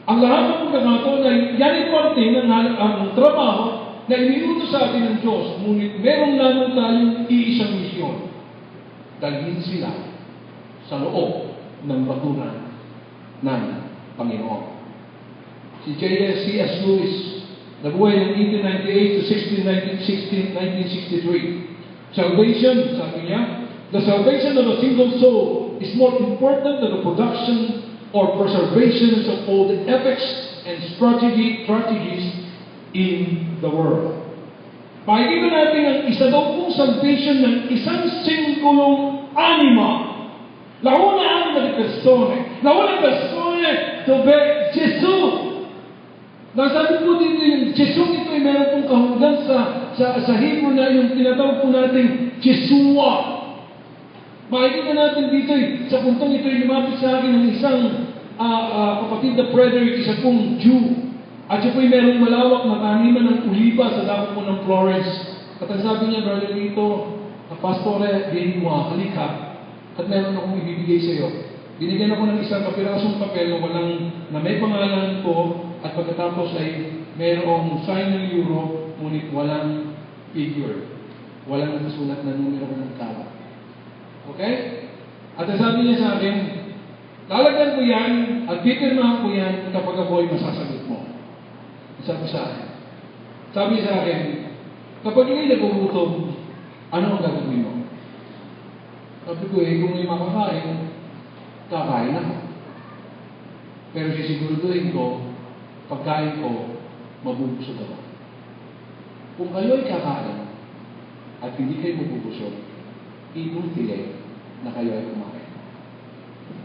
F: Ang lahat ng pagkakataon ay yan ay parte ng trabaho na iniutos sa atin ng Diyos. Ngunit meron lamang tayong iisang misyon. Dalhin sila sa loob ng bakuran ng Panginoon. Si C.S. Lewis, nabuhay ng 1898 to 1963. Salvation, sabi niya, the salvation of a single soul is more important than the production or preservation of all the epics and strategies in the world. Pakikita natin ang isa daw pong salvation ng isang singulong anima. La una anima di persone. La una persona dove Gesù Nasabi po dito yung Jesong ito ay meron pong kahulugan sa Hebrew na yung tinatawag po natin Jesua. Makikita natin dito sa puntong ito ay lumapit sa akin ng isang kapatid na Frederick, isa pong Jew. At siya po ay merong malawak na taniman ng uliba sa dapat po ng Flores. At ang sabi niya, brother dito, Pastore, din mo, halika. At meron akong ibibigay sa iyo. Binigyan ako ng isang kapirasong papel na may pangalan ko at pagkatapos ay mayroong sign ng euro, ngunit walang figure. Walang nakasulat na numero ng tao. Okay? At sabi niya sa akin, lalagyan ko yan at pipirmahan ko yan kapag ako ay masasagot mo. Sabi sa akin. Sabi sa akin, kapag hindi nagugutom, ano ang gagawin mo? Sabi ko kung may makakain, kakain ako. Pero sisiguraduhin ko, pagkain ko, mabubusog ako. Kung kayo ay kakain, at hindi kayo mabubusog, inutile na kayo ay kumain.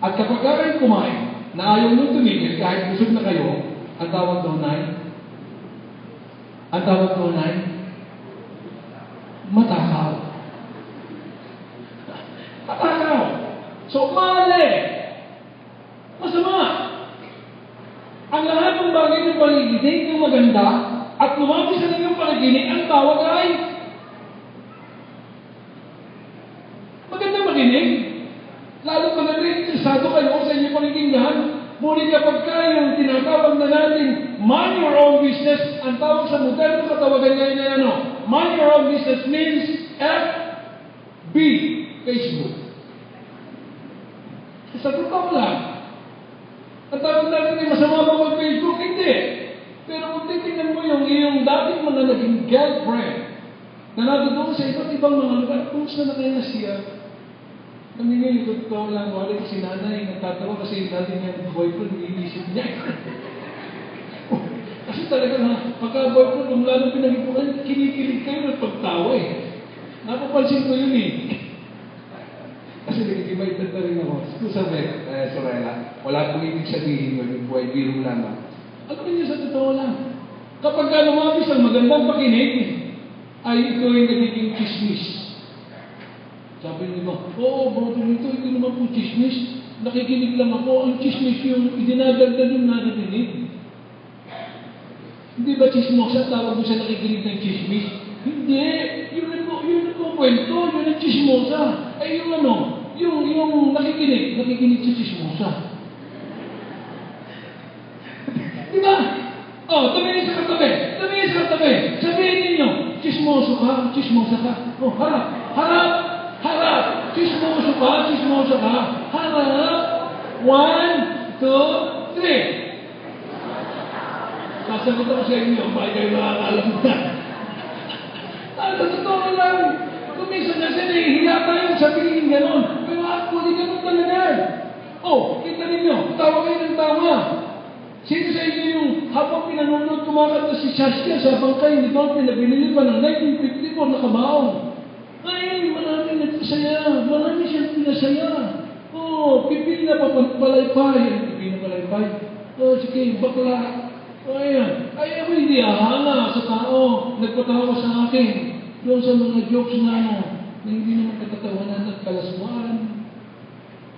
F: At kapag kayo kumain, na ayaw nyo tumigil kahit busog na kayo, ang tawag doon ay, matakaw. Matakaw. So, mali. Masama. Ang lahat ng bagay ng panaginip yung maganda at lumapit sa inyong panaginip, ang tawag ay maganda maginig. Lalo pa na rin, isado kayo sa inyong panaginggan. Ngunit kapag kayo tinatawag na natin, mind your own business, ang tawag sa moderno katawagan ngayon ay ano? Mind your own business means FB, Facebook. Sa totoo lang. Ang tawag natin ay masama ba mag-Facebook? Hindi. Pero kung titignan mo yung iyong dating mga naging girlfriend na nadoon sa iba't ibang mga lugar, kumusta na kayo na siya? Kami ngayon, totoo lang, wala ko si nanay, nagtatawa kasi yung dating niyang boyfriend, iisip niya. Kasi talaga na, pagka-boyfriend, kung lalong pinag-ipukan, kinikilig kayo ng pagtawa eh. Napapansin ko yun eh. Kasi nag-ibaitan na rin ako. Sabi, Sorella, wala pong ibig sabihin yun, yung buhay biro lamang. Ano ba niya sa totoo lang? Kapag ka lumabis ang magandang pakinig, ay ito ay nagiging chismis. Sabi niyo ba, oo, brother nito, ito naman po chismis. Nakikinig lang ako. Ang chismis yung idinadagdag yung nadidinig. Hindi ba chismosa? Tawag mo siya nakikinig ng chismis? Hindi. Yun ang kwento. Yun ang chismosa. Ay yung ano, yung nakikinig sa chismosa. Di ba? Oh, tumingin sa katabi. Sabihin ninyo, chismosa ka. Oh, harap. Chismosa ka. Harap. 1, 2, 3. Sasagot ako sa inyo, bakit kayo nakakalam na? Sa totoo lang, kuminsan kasi nahihiya tayo sabihin gano'n. Pero actually, gano'n talaga. Oh, kita ninyo, tawa kayo ng tawa. Sino sa inyo yung habang pinanonood kumakanta si Shaskia sa bangkay ni Dolphin na binili pa ng 1954 na kabaong? Ay, marami nagpasaya. Marami siyang pinasaya. Oh, pipili na papalaypay. Oh, sige, bakla. Ayan. Ay, ako hindi ahanga sa tao. Nagpatawa sa akin. Doon sa mga jokes na na hindi naman katatawanan at kalaswaan.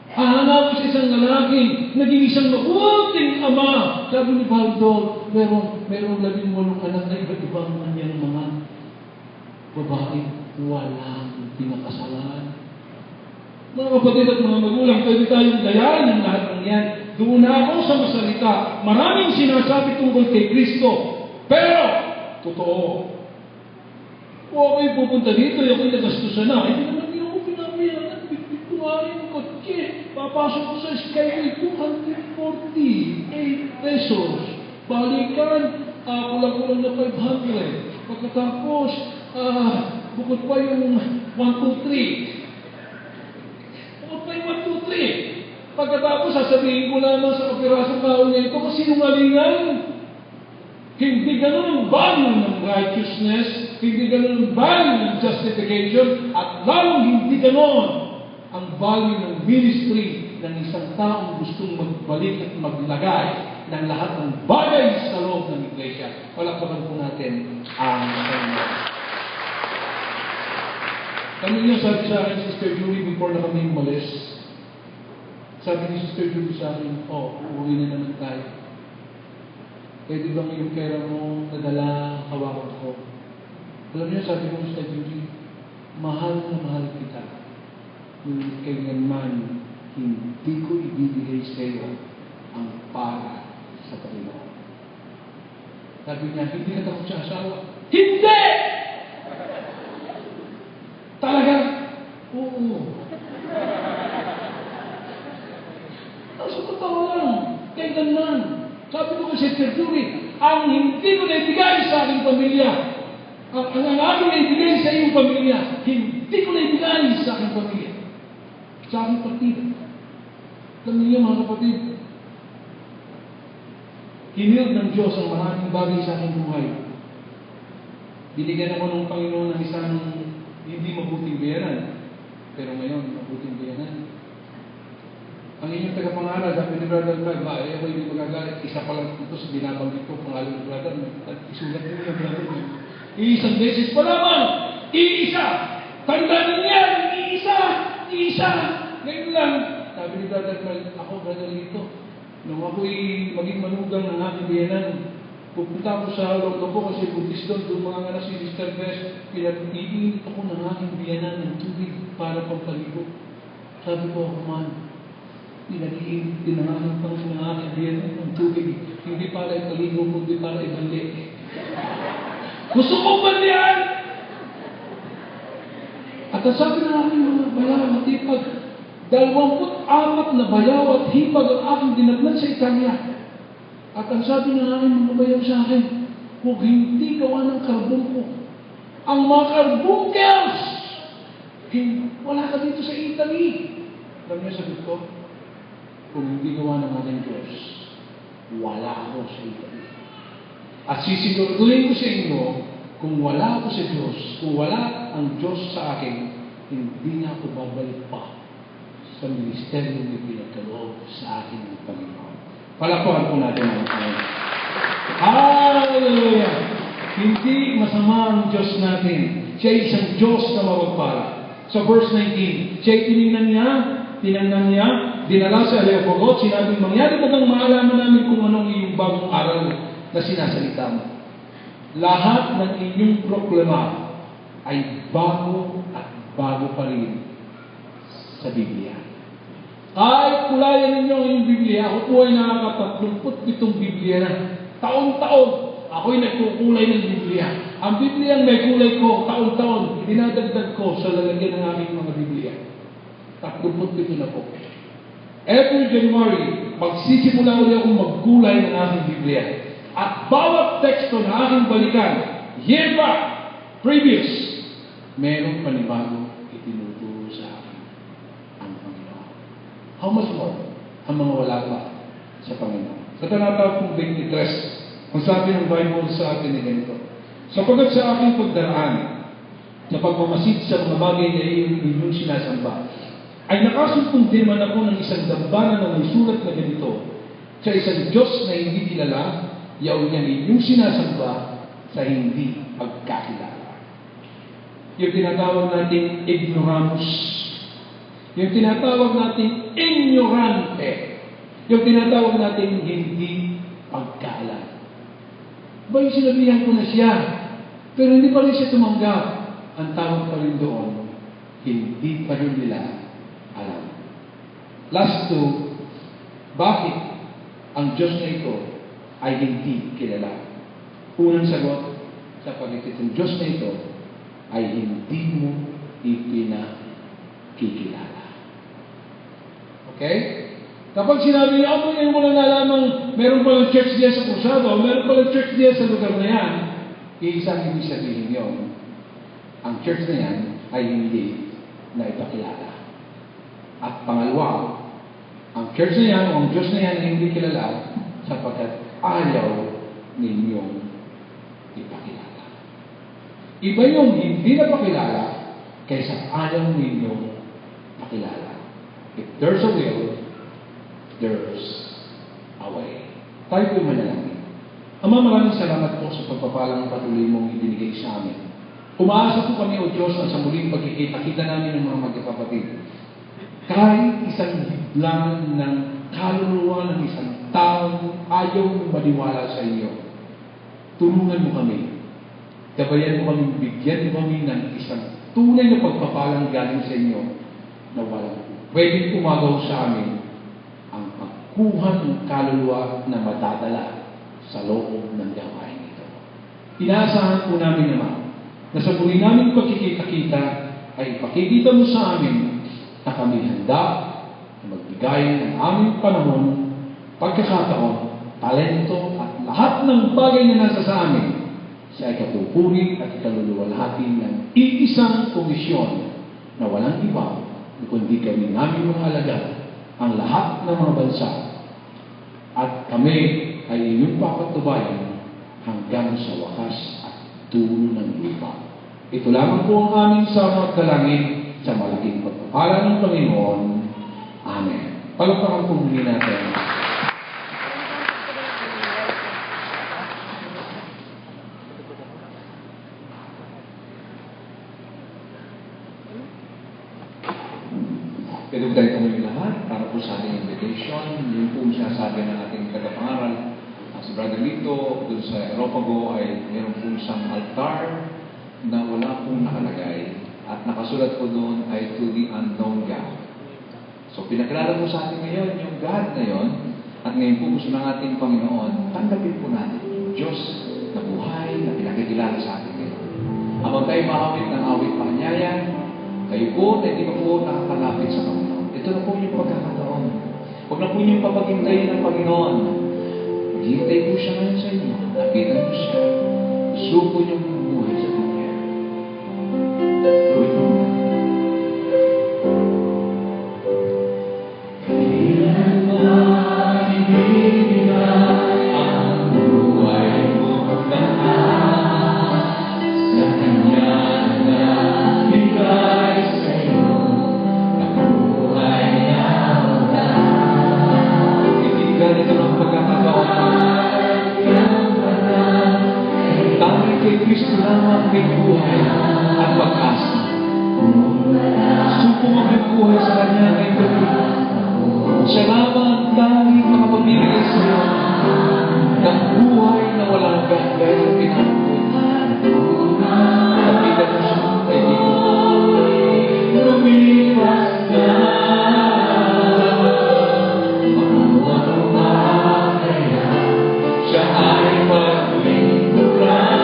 F: Ahanga ko sa isang lalaki, naging isang mabuting ama. Sabi ni Baldo, merong 18 anak na iba't ibang kanyang mga babae. Walang pinakasalan. Mga kapatid at mga magulang, pwede tayong dayain ng lahat ng yan. Doon na ako sa masalita. Maraming sinasabi tungkol kay Kristo. Pero, totoo. Kung ako'y pupunta dito, ako'y nagastusan na. Hindi naman niyo ako pinapayagan. Bituwarin ng kotse. Papasok ko sa Skyway, 248 pesos. Balikan, kulang-kulang na 500. Pagkatapos, bukod pa yung 1, 2, 3. Bukod pa yung 1, 2, 3. Pagkatapos, sasabihin ko lamang sa operasyon taon niya ito, kasi sinungalingan. Hindi ganun ang value ng righteousness, hindi ganun ang value ng justification, at lalong hindi ganun ang value ng ministry ng isang taong gustong magbalik at maglagay ng lahat ng bagay sa loob ng iglesia. Palakpakan po natin ang Panginoon. Kanina sabi sa akin, Sister Julie, before na kami umalis, sabi ni Sister Julie sa akin, uuwi na naman tayo. Pwede bang yung pera mo nadala, hawakan ko? Alam niyo, sabi ko sa Julie, mahal na mahal kita. Ngunit kailanman, hindi ko ibibigay sa iyo ang para sa Panginoon. Sabi niya, hindi ka takot sa asawa. Hindi! Talaga? Oo. Sa totoo lang, kailanman. Sabi ko kay Sister Julie, ang hindi ko naibigay sa aking pamilya, ang aking naibigay sa iyong pamilya, hindi ko naibigay sa aking pamilya. Sa aking partida. Alam niyo mga kapatid, hinild ng Diyos ang maraming bagay sa aking buhay. Binigyan ako ng Panginoon ng isang hindi mabuting bayaran. Pero ngayon, mabuting bayaran. Ang inyong tagapangaral, sabi ni Brother Brad, ako hindi magagalit. Isa pa lang ito sa binabanggit ko, pangalan ni Brother. Isulat mo yung Brother. Iisang beses pa lamang. Iisa. Tandaan niya. Iisa. Ngayon lang. Sabi ni Brother Brad, ako Brother Lito. Nung ako'y maging manugang ng aking biyanan, pupunta ko sa loob ko kasi buntis doon mga anak si Mr. Best, pinag-iinit ako ng aking biyanan ng tubig para pagpaligo. Sabi ko, ako man, pinag-iinit din ang aking ng aking biyanan ng tubig. Hindi para ipaligo, kundi para ibalik. Gusto kong bandihan! At ang sabi ng aking mga bayaw at hipag, 24 na bayaw at hipag ang aking dinagnan sa Italia. At ang sabi ng aking mga bayaw sa akin, kung hindi gawa ng karbungko, ang mga karbunkels, wala ka dito sa Italy. Alam niyo sagot ko, kung hindi gawa ng ating Diyos, wala ako sa Italy. At sisiguraduhin ko sa inyo, kung wala ako sa Diyos, kung wala ang Diyos sa akin, hindi na ako babalik pa sa ministeryo na pinagkaloob sa akin ng Panginoon. Palakpakan po natin ang Panginoon. Hallelujah! Hindi masama ang Diyos natin. Siya ay isang Diyos na mapagpala. Sa verse 19, siya ay tinignan niya, dinala sa Aleoporot, sinabing, mangyari bagang maalaman namin kung anong iyong bagong aral na sinasalita mo. Lahat ng inyong proklama ay bago at bago pa rin sa Biblia. Kahit kulayan ninyo ang inyong Biblia, ako po ay nakaka-37 Biblia na. Taon-taon, ako'y nagkukulay ng Biblia. Ang Biblia ang may kulay ko, taon-taon, dinadagdag ko sa lalagyan ng aking mga Biblia. 37 na po. Every January, magsisimula ulit akong magkulay ng aking Biblia. At bawat teksto na aking balikan, year back, previous, merong panibago itinuturo sa akin ang Panginoon. How much more ang mga wala pa sa Panginoon? Sa talata kong 23, ang sabi ng Bible sa atin ay ganito, sapagkat sa aking pagdaraan, sa pagmamasid sa mga bagay na inyong sinasamba, ay nakasumpong din man ako ng isang dambana na may sulat na ganito, sa isang Diyos na hindi kilala, yaon niya ninyong sinasamba sa hindi pagkakilala. Yung tinatawag nating ignoramus. Yung tinatawag nating ignorante. Yung tinatawag nating hindi pagkaalala. Ba yung sinabihan ko na siya, pero hindi pa rin siya tumanggap. Ang tawag pa rin doon, hindi pa rin nila alam. Last two, bakit ang Diyos na ito ay hindi kilala? Unang sagot, sapagkat ang Diyos na ito ay hindi mo ipinakikilala. Okay? Kapag sinabi niya, ako ngayon mo lang nalamang meron palang church diya sa Cruzado, meron palang church diya sa lugar na yan, iisang ibig sabihin yun, ang church na yan ay hindi na ipakilala. At pangalawa, ang church na yan o ang Diyos na yan ay hindi kilala sapagkat ayaw ninyong ipakilala. Iba yung hindi na pakilala kaysa ayaw ninyong pakilala. If there's a will, there's a way. Tayo po'y manalangin. Ama, maraming salamat po sa pagpapalang patuloy mong ibinigay sa amin. Umaasa po kami, O Diyos, na sa muling pagkikita-kita namin ng mga magkakapatid. Kahit isang hidlang ng kaluluwa ng isang taong ayaw maniwala sa iyo, tulungan mo kami. Gabayan mo kami, bigyan mo kami ng isang tunay na pagpapalang galing sa inyo na walang pwedeng umagaw sa amin ang pagkuha ng kaluluwa na madadala sa loob ng gawain ito. Inaasahan po namin naman na sa muli namin pagkikita-kita ay pakikita mo sa amin na kami handa na magbigay ng aming panahon, pagkakataon, talento at lahat ng bagay na nasa sa amin sa ikatupuri at ikaluluwalhati ng iisang komisyon na walang iba kundi kami namin mga alagad ang lahat ng mga bansa at kami ay inyong papatubayan hanggang sa wakas at dulo ng lupa. Ito lamang po ang aming samot dalangin sa malaking pagpapala ng Panginoon. Amen. Palakpakan po muli natin. Pwede tayo kami lahat para po sa ating invitation. Yung po sinasabi ng ating tagapangaral, si Brother Lito, dun sa Aeropago ay meron po isang altar na wala pong nakalagay at nakasulat po doon ay to the unknown God. So pinakilala po sa atin ngayon yung God na yon at ngayon po gusto ng ating Panginoon, tanggapin po natin yung Diyos na buhay na pinakikilala sa atin ngayon. Habang tayo maawit ng awit panyaya, kayo po na hindi pa po nakakalapit sa Panginoon. Ito na po yung pagkakataon. Huwag na po yung papaghintayin ng Panginoon. Maghihintay po siya ngayon sa inyo. Lapitan niyo siya. Suko niyo ang buhay sa Kanya. Gawin mo na. Kailan ba ibibigay ang buhay mo lahat sa Kanya na bigay sa'yo ang buhay na wala? Ibigay ito ng pagkakataon. Tanging kay Kristo lamang may buhay at pag-asa. Suko mo may buhay sa Kanya ngayong gabi. Siya lamang ang tanging makapamigay sa iyo ng buhay na walang hanggan dahil sa pinabuhay. Kapitan mo siya, kaibigan. Lumipas na makuha kaya siya ay maglingkuran.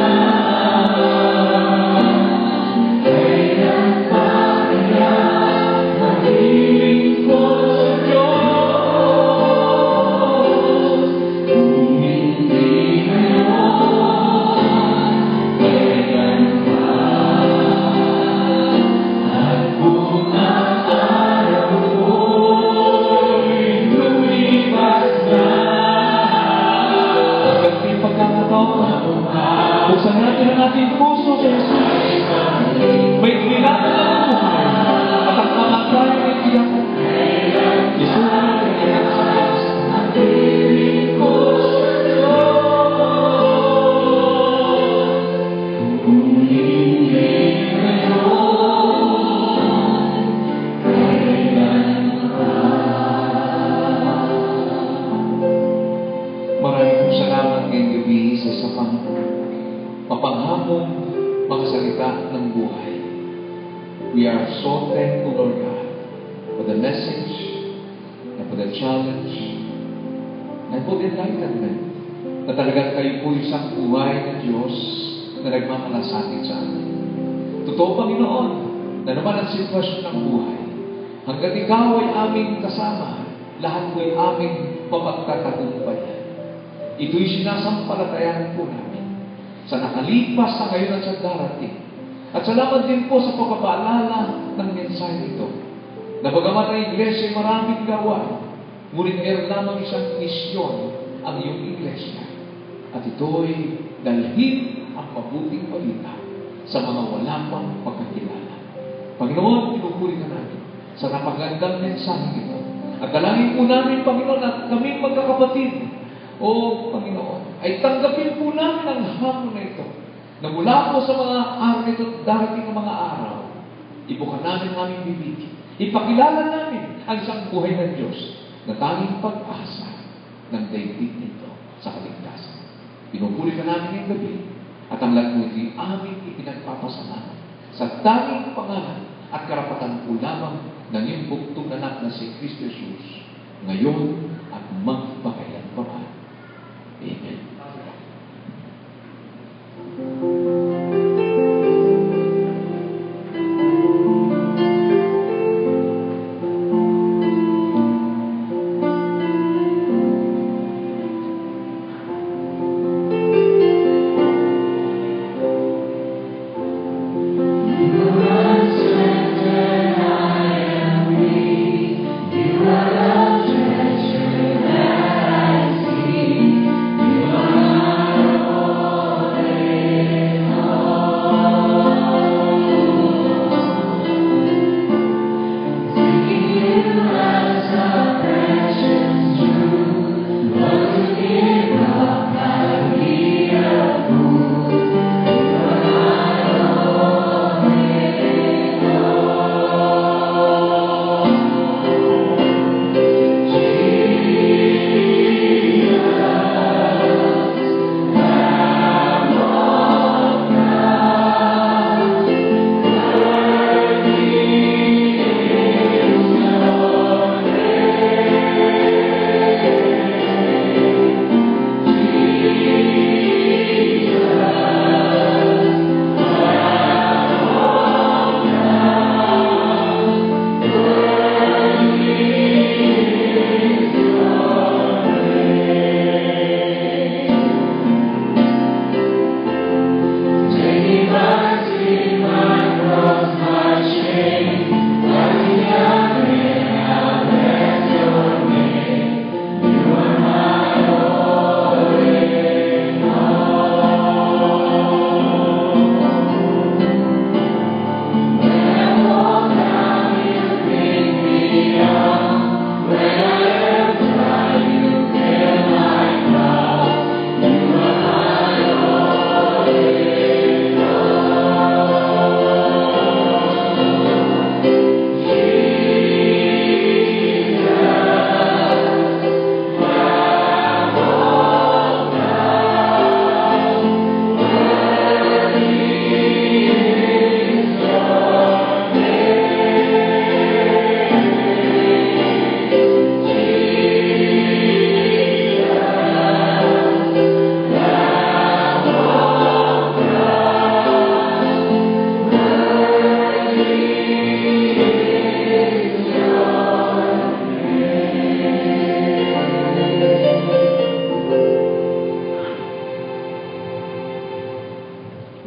F: Kailan pa kaya maglilingkod sa Diyos? Kung hindi ngayon, kailan pa? At kung ang araw ko'y lumipas na. Hanggang yung pagkakataon, buksan natin ang ating puso sa Jesus. May kailangan ng buhay at ang mga tayo ay kailangan. Jesus ay kailangan sa Diyos. Naglilingkod sa Diyos. Kung hindi ngayon, kailan pa? Maraming pong salamat ngayong gabi sa isa pang mapanghamong mga salita ng buhay. We are so thankful, Lord God, for the message and for the challenge and for the enlightenment na talagang kayo po isang buhay na Diyos na nagmamalasakit sa amin. Totoo, Panginoon, na naman ang sitwasyon ng buhay. Hanggat ikaw ay aming kasama, lahat po ay aming mapagtatagumpayan. Ito'y sinasampalatayan po namin sa nakalipas na ngayon at sa darating. At salamat din po sa pagpapaalala ng mensahe ito. Na bagamat ang iglesia ay maraming gawa, ngunit meron lamang isang misyon ang iyong iglesia. At ito'y dalhin ang mabuting balita sa mga wala pang pagkakilala. Panginoon, pinupuri ka namin sa napagandang mensahe ito. At dalangin po namin, Panginoon, at kami magkakapatid
E: O Panginoon, ay tanggapin po namin ang hamon na ito, na mula po sa mga araw nito at darating na mga araw, ibukan namin ang aming bibig. Ipakilala namin ang isang buhay ng Diyos na tanging pag-asa ng daigdig nito sa kaligtasan. Pinupuri ka namin ngayong gabi at ang lahat mo ito'y aming ipinagpapasalamat sa tanging pangalan at karapatan po lamang ng iyong bugtong anak na si Kristo Jesus ngayon at magpakailanman. Amen.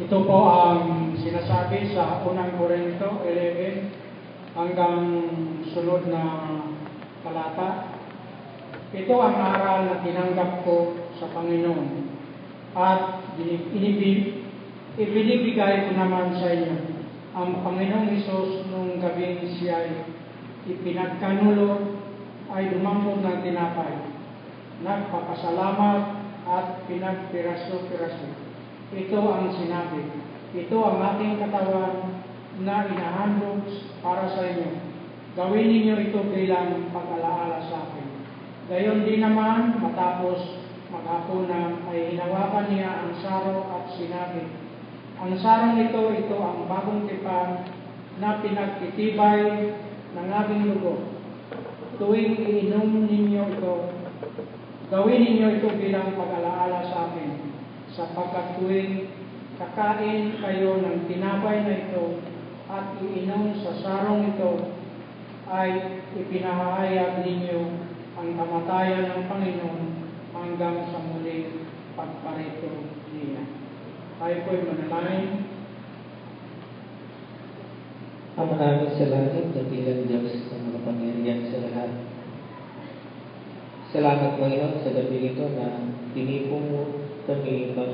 A: Ito po ang sinasabi sa unang Korinto 11 hanggang sunod na talata. Ito ang aral na tinanggap ko sa Panginoon at ibinibigay ko naman sa inyo. Ang Panginoong Hesus nung gabing siya ipinagkanulo ay dumampot ng tinapay, nagpapasalamat at pinagpiraso-piraso. Ito ang sinabi, ito ang aking katawan na inahandog para sa inyo. Gawin ninyo ito bilang pag-alaala sa akin. Gayon din naman, matapos maghapunan ay hinawakan niya ang saro at sinabi, ang sarong ito ang bagong tipan na pinagtitibay ng aking dugo. Tuwing iinom ninyo ito, gawin ninyo ito bilang pag-alaala sa akin. Sapagkat tuwing kakain kayo ng tinapay na ito at iinom sa sarong ito, ay ipinahayag ninyo ang kamatayan ng Panginoon hanggang sa muling pagparito niya. Tayo po'y manalangin.
B: Ama namin sa langit, dakilang Diyos sa mga pangyarihan sa lahat. Salamat, Panginoon, sa gabi ito na tinipong mo kami pang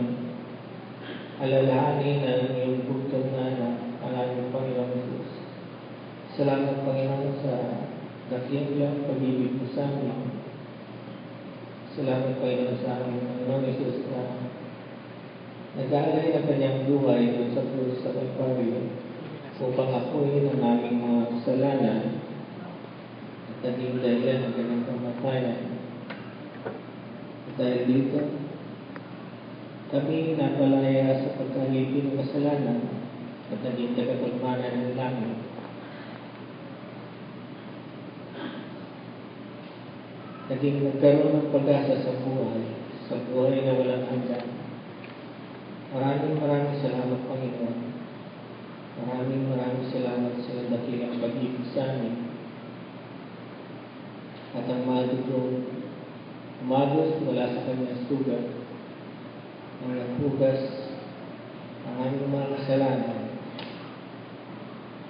B: alalahanin ang iyong bugtong na ang aming Panginoon Jesus. Salamat, Panginoon, sa dakilang pag-ibig mo sa amin. Salamat Panginoon sa aming Panginoon Jesus na nag-aalay ng kanyang buhay doon sa krus sa Kalbaryo upang apuin ang aming mga kasalanan at naging dahilan ng kanyang kamatayan. At dahil dito, kami napalaya sa pagkalipin ng kasalanan at naging tagapagmana ng langit. Naging nagkaroon ng pag-asa sa buhay na walang hanggan. Maraming salamat, Panginoon. Maraming salamat sa dakilang pag-ibig sa amin. At ang madugong umagos mula sa kanyang sugat ang naghugas ang aming mga kasalanan.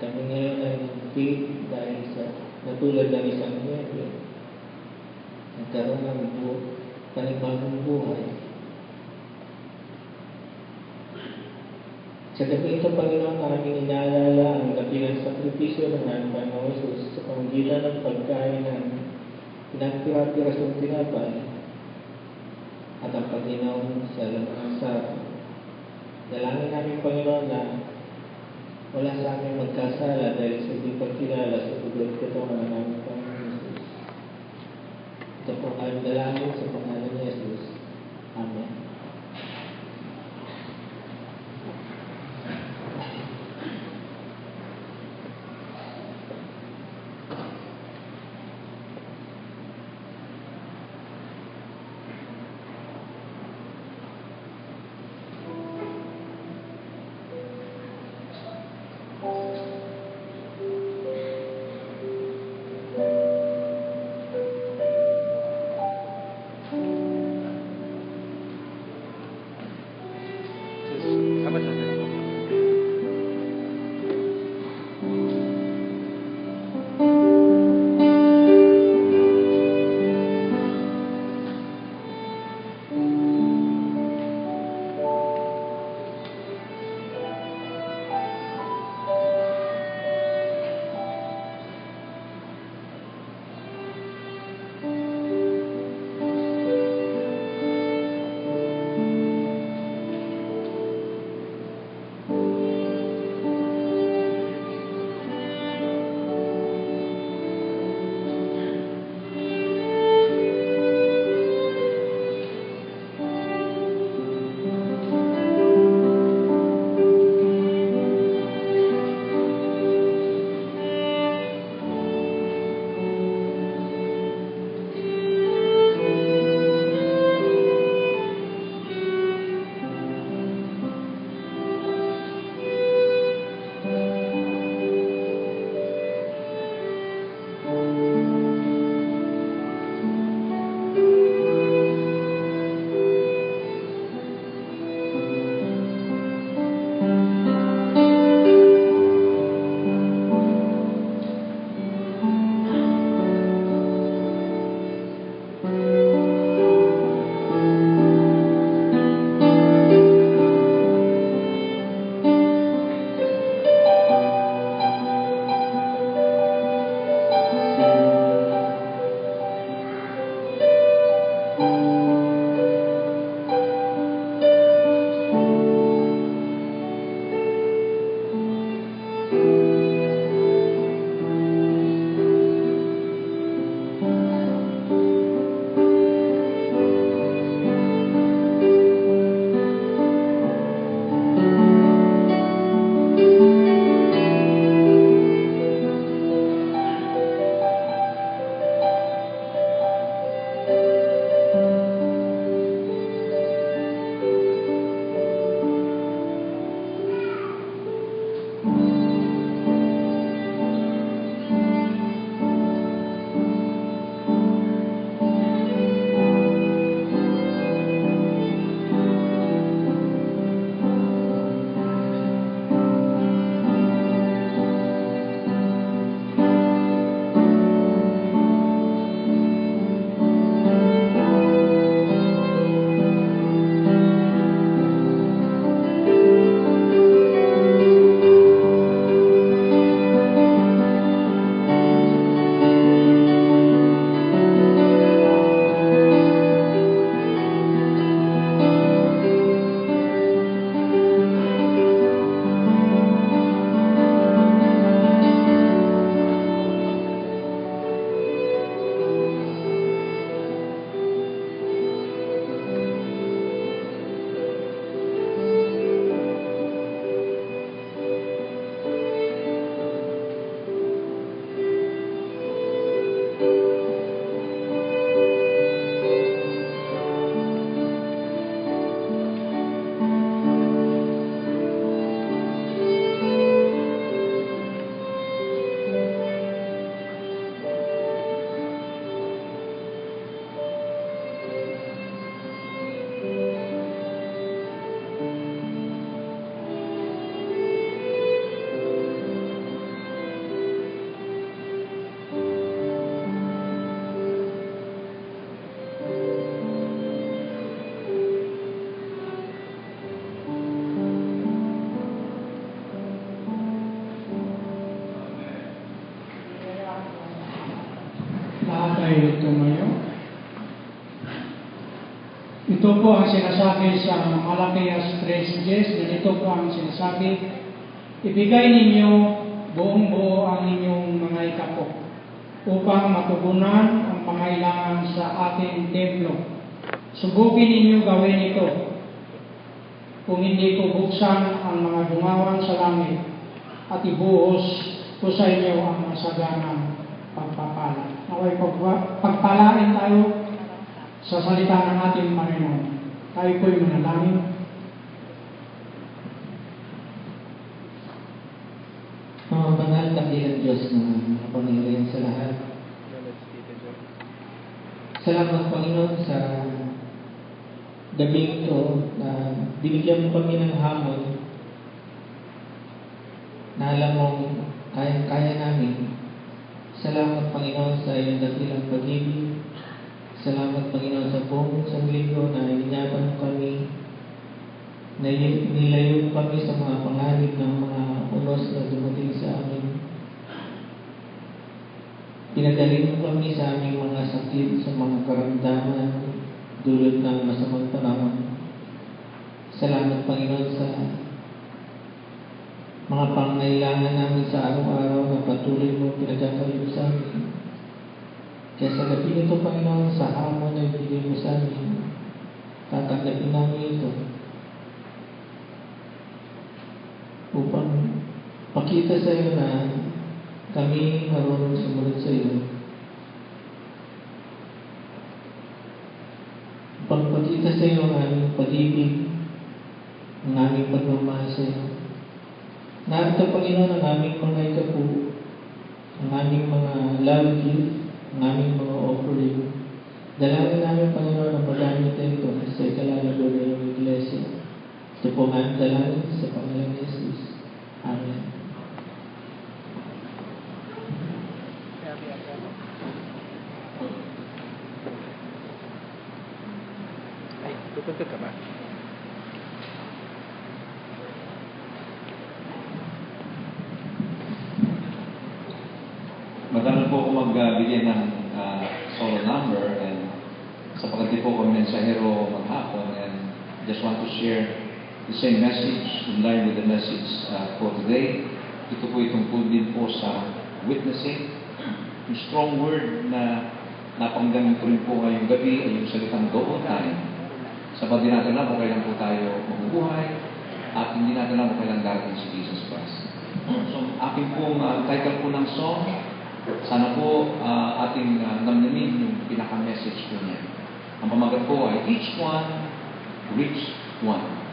B: Kami ngayon ay nagpig dahil sa natulad ng isang niyebe. Nagkaroon ng panibagong buhay. Sa gabi ito, Panginoon, aming inaalala ang dakilang sakripisyo ng aming Panginoon Jesus sa pamagitan ng pagkain ng pinagpira-pirasong tinapay at ang pag-inom sa laman ng sarap. Dalangin namin, Panginoon, na wala sa aming magkasala dahil sa hindi pagkilala sa pagod katawan ng aming Panginoon Jesus. Ito po ang dalangin sa pangalan ni Jesus. Amen.
A: Ito po ang sinasabi sa Malakias 3:10, ganito po ang sinasabi, ibigay ninyo buong buo ang inyong mga ikapok upang matugunan ang pangailangan sa ating templo. Subukin ninyo gawin ito. Kung hindi ko buksan ang mga bungawan sa langit at ibuhos ko sa inyo ang masaganang pagpapala. Naway pagpalain tayo sa salita ng ating Panginoon. Tayo po'y manalangin.
B: Mga banal na bilang Diyos na makapangyarihan sa lahat. Salamat Panginoon sa gabing ito na binigyan mo kami ng hamon na alam mong kaya namin. Salamat Panginoon sa iyong dakilang pag-ibig. Salamat Panginoon sa buong isang linggo na inyaban mo kami, na nilayo mo kami sa mga panganib ng mga unos na dumating sa amin. Pinagaling mo kami sa aming mga sakit, sa mga karamdaman, dulot ng masamang panahon. Salamat Panginoon sa mga pangailangan namin sa araw-araw na patuloy mo pinagkakaroon sa amin. Kaya sa gabi nito, Panginoon, sa hamon na ibigay mo sa amin, tatanggapin namin ito upang pakita sa iyo na kami marunong sumunod sa iyo. Upang pakita sa iyo ang aming pag-ibig, ang aming pagmamahal sa iyo. Narito, Panginoon, ang aming mga ikapu, ang aming mga love gift, ang aming mga offering. Dalangin namin, Panginoon, ang magamit na ito sa ikalalago na iyong iglesia. Ito po nga ang dalangin sa pangalan ni Jesus. Amen.
D: Ay, tutuntun ka ba?
E: Maganda po ako magbigyan ng solo number and sapagkat di po kami mensahero maghapon and just want to share the same message in line with the message for today. Ito po itungkol din po sa witnessing. Yung strong word na napanggamin ko rin po ngayong gabi ay yung salitang double time. Sapat din natin lang kung kailan po tayo mabubuhay at hindi natin lang kung kailan darating si Jesus Christ. So, aking pong title po ng song, sana po ating namnamin yung pinaka-message po niya. Ang pamagat po ay each one, reach one.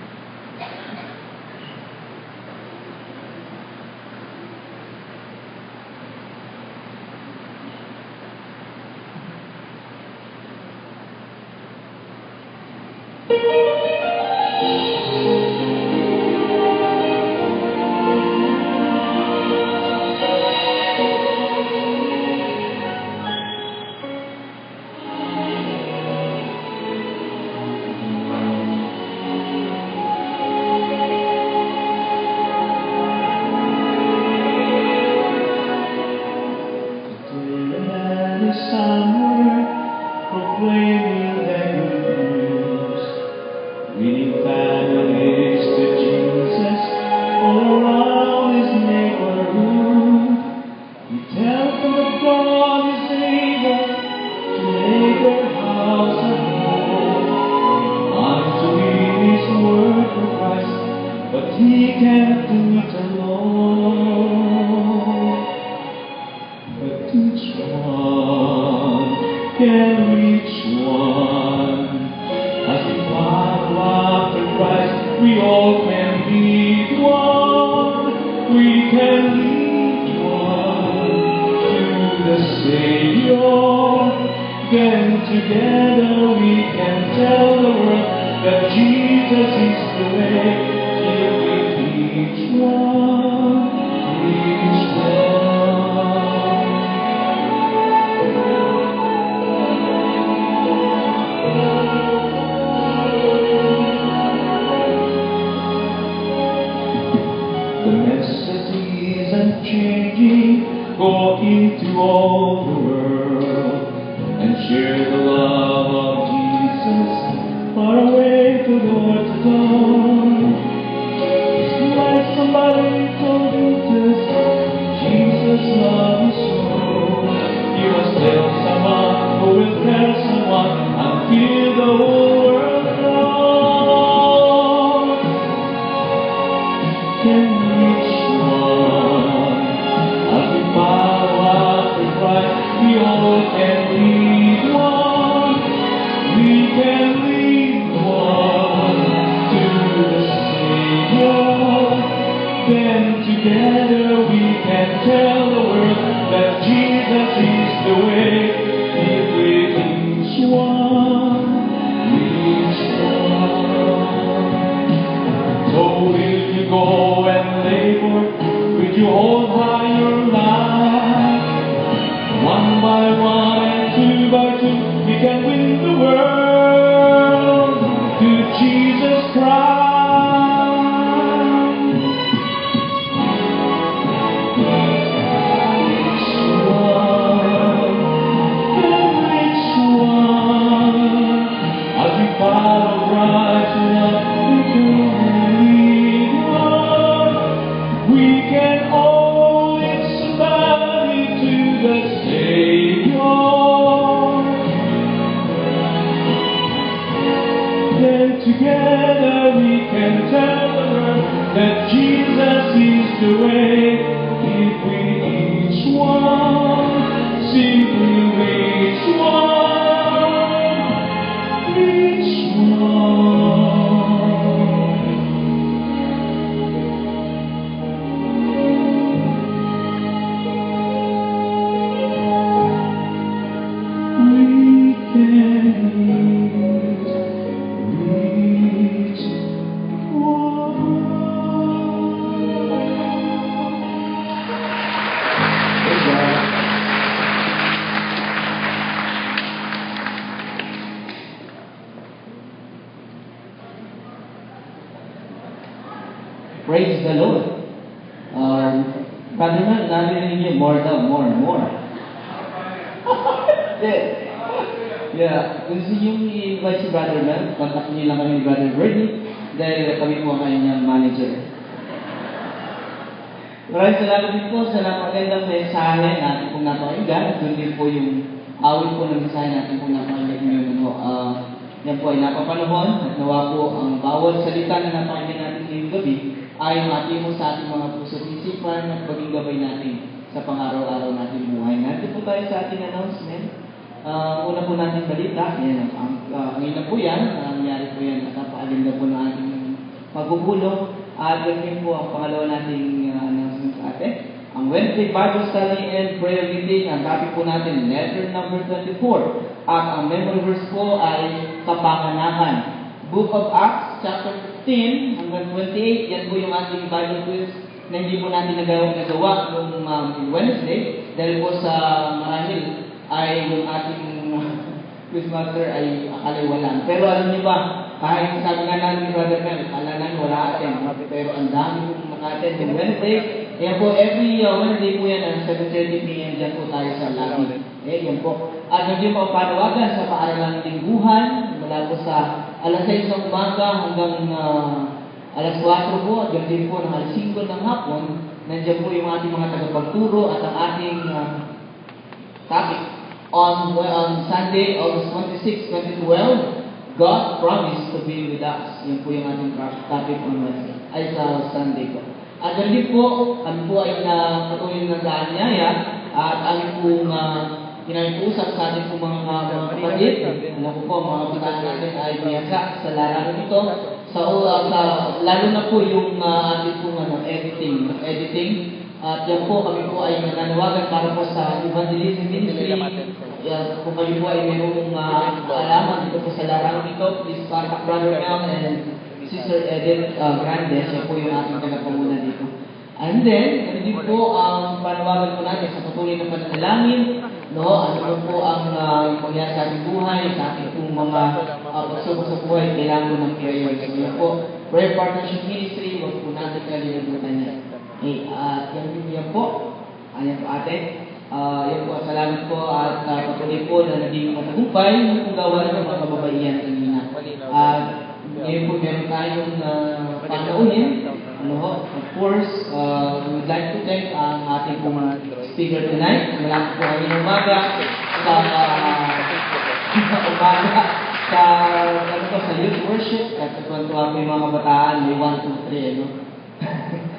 F: Share the love of Jesus.
B: done. It's like somebody told you this, Jesus loves you so. You must tell someone who will tell someone until the whole world knows. Can reach one as we follow after Christ. We all can lead one. We can lead one to the Savior. Then together we can tell the world that Jesus is the way. If we each one, each one. So will you go and labor? Will you hold high your life? One by one and two by two, we can win the world to Jesus Christ. As we follow Christ, we can all lead somebody to the Savior. Then together we can tell the world that Jesus is the way. If we each one, simply each one, each one. We can reach one.
G: Praise the Lord. Brother Mel, narinig niyo more daw, more. Yeah, kung gusto niyo i-invite si Brother Mel, contact niyo lang kami ni Brother Bernie dahil kami po ang kanyang manager. Maraming salamat din po sa napakagandang mensahe natin pong napakinggan. Doon din po yung awit po ng mensahe natin pong napakinggan ngayon. Yan po ay napapanahon at nawa po ang bawat salita na napakinggan natin ngayong gabi ay matimo sa ating mga puso at isipan at maging gabay natin sa pang-araw-araw natin buhay. Nandito po tayo sa ating announcement. Una po natin balita, yan, ngayon na po yan, nangyari po yan, nakapaalinda po ng ating magbubulong. At yan po ang pangalawa nating announcement sa atin. Ang Wednesday Bible Study and Prayer Meeting, ang topic po natin, letter number 24. At ang memory verse po ay kapanganakan. Book of Acts, chapter 15 hanggang 28, yan po yung ating Bible quiz na hindi po natin nagawa noong Wednesday dahil po sa marahil ay yung ating quiz master ay akaliwalan. Pero alam niyo ba, kahit sabi nga namin ni Brother Mel, akala namin wala atin, pero ang dami pong naka-attend yung Wednesday. Yan po, every Wednesday po yan, 7:30 p.m. dyan po tayo sa Lagi. Yan po. At nandiyo po panawagan sa paaralang lingguhan, mula po sa alas 6 ng umaga hanggang alas 4 po, at yun din po ng alas 5 ng hapon, nandiyan po yung ating mga tagapagturo at ang ating topic. On Sunday, August 26, 2012, God promised to be with us. Yun po yung ating topic on Wednesday, ay sa Sunday po. At yun po, kami po ay patuloy ng kaanyaya at aming pong kinaipusap sa ating pong mga kapatid. Alam ko po, mga kapatid natin ay biyasa sa larang ito. Lalo na po yung ating pong editing. At yan po, kami po ay nananawagan para po sa evangelism ministry. Kung kayo po ay mayroong alaman dito po sa larang ito, please contact Brother Mel and Sister Edith Grandes. Yan po yung ating tagapanguna dito. And then, ano din po ang panawagan po natin sa patuloy na pananalangin, no? Ano po ang pangyayari sa ating buhay, sa ating pong mga pagsubok sa buhay, kailangan po ng prayer. So yan po, Prayer Partnership Ministry, wag po natin kalimutan yan. At yan po, ayan po ate. Yan po, salamat po at patuloy po na naging matagumpay ng paggawa ng mga kababaihan kanina. At ngayon po meron tayong panaunin. Ano ho, of course, we would like to thank ang ating pong speaker tonight. Malapit po kami ng umaga sa sa youth worship at tuwan-tuwa po yung mga kabataan, may 1, 2, 3, ano?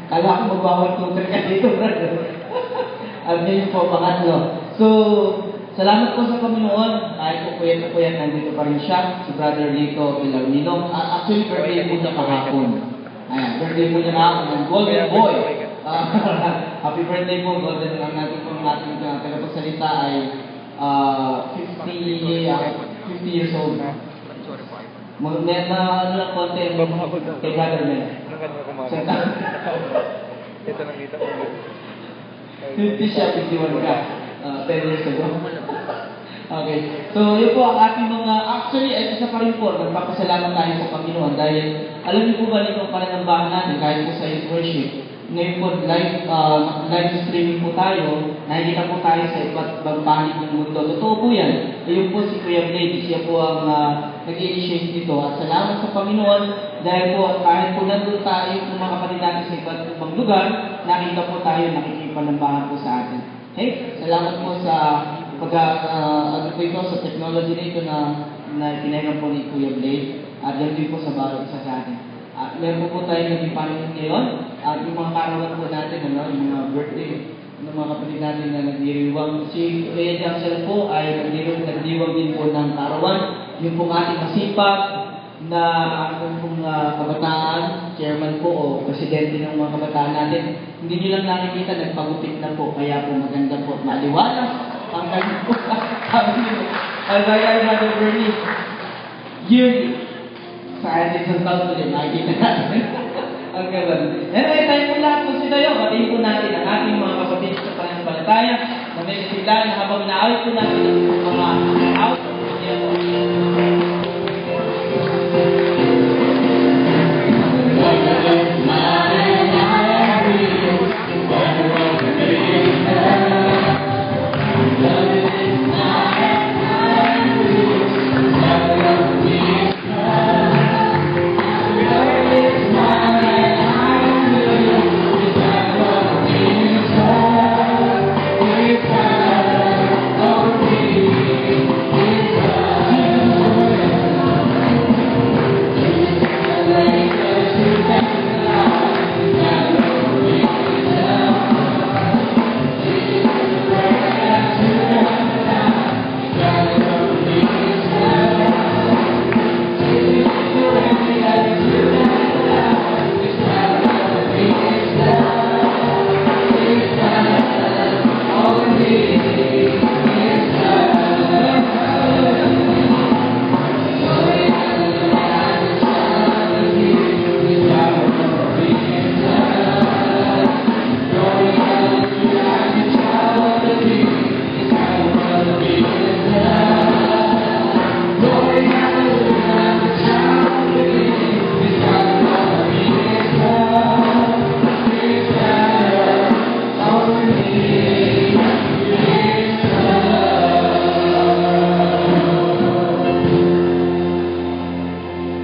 G: Kala ko magwa 1, 2, 3 ka dito, brother. At ngayon po, pangatlo. So, salamat po sa Panginoon. Kahit po po yan, nandito pa rin siya, si Brother Lito Villarmino. Actually, birthday po niya kahapon. Ayan, birthday po niya kahapon, ang Golden Boy. Happy birthday po, Golden. Ang natin po natin tagapagsalita ay 50 years old. May ano lang konti kay Brother Mel.
D: Ito nakita ko.
G: 50 siya, 51 ka. 10 years ago. Okay. So, yun po ang ating mga, actually, ay isa pa rin po, nagpapasalamat tayo sa Panginoon dahil alam niyo po ba nito pananambahan natin kahit po sa youth worship. Ngayon po, live streaming po tayo, nakikita po tayo sa iba't ibang panig ng mundo. Totoo po yan. Ayun po si Kuya Blade, siya po ang nag-initiate dito. At salamat sa Panginoon dahil po kahit po nandun tayo kung mga kapatid natin sa iba't ibang lugar, nakita po tayo, nakikipanambahan po sa atin. Okay? Salamat po sa sa technology na ito na pinahiram po ni Kuya Blade. At yan din po sa bawat isa sa atin. At meron po tayo naging panonood ngayon. At yung mga karawan po natin, yung mga birthday ng mga kapatid natin na nagdiriwang. Si Kuya Jansel po ay nagdiwang din po ng karawan. Yung pong ating masipag na ating pong kabataan, chairman po o presidente ng mga kabataan natin. Hindi nyo lang nakikita, nagpagupit na po. Kaya po maganda po, maliwanag. Ang kanya po, Al-Bayay Brother Bernie, yearly, sa ating isang taon ulit, nakikita natin. Ang ganda. Anyway, tayo po lahat po sila yun. Batiin po natin ang ating mga kapatid sa pananampalataya na may kasigla na habang naawit po natin ang mga out.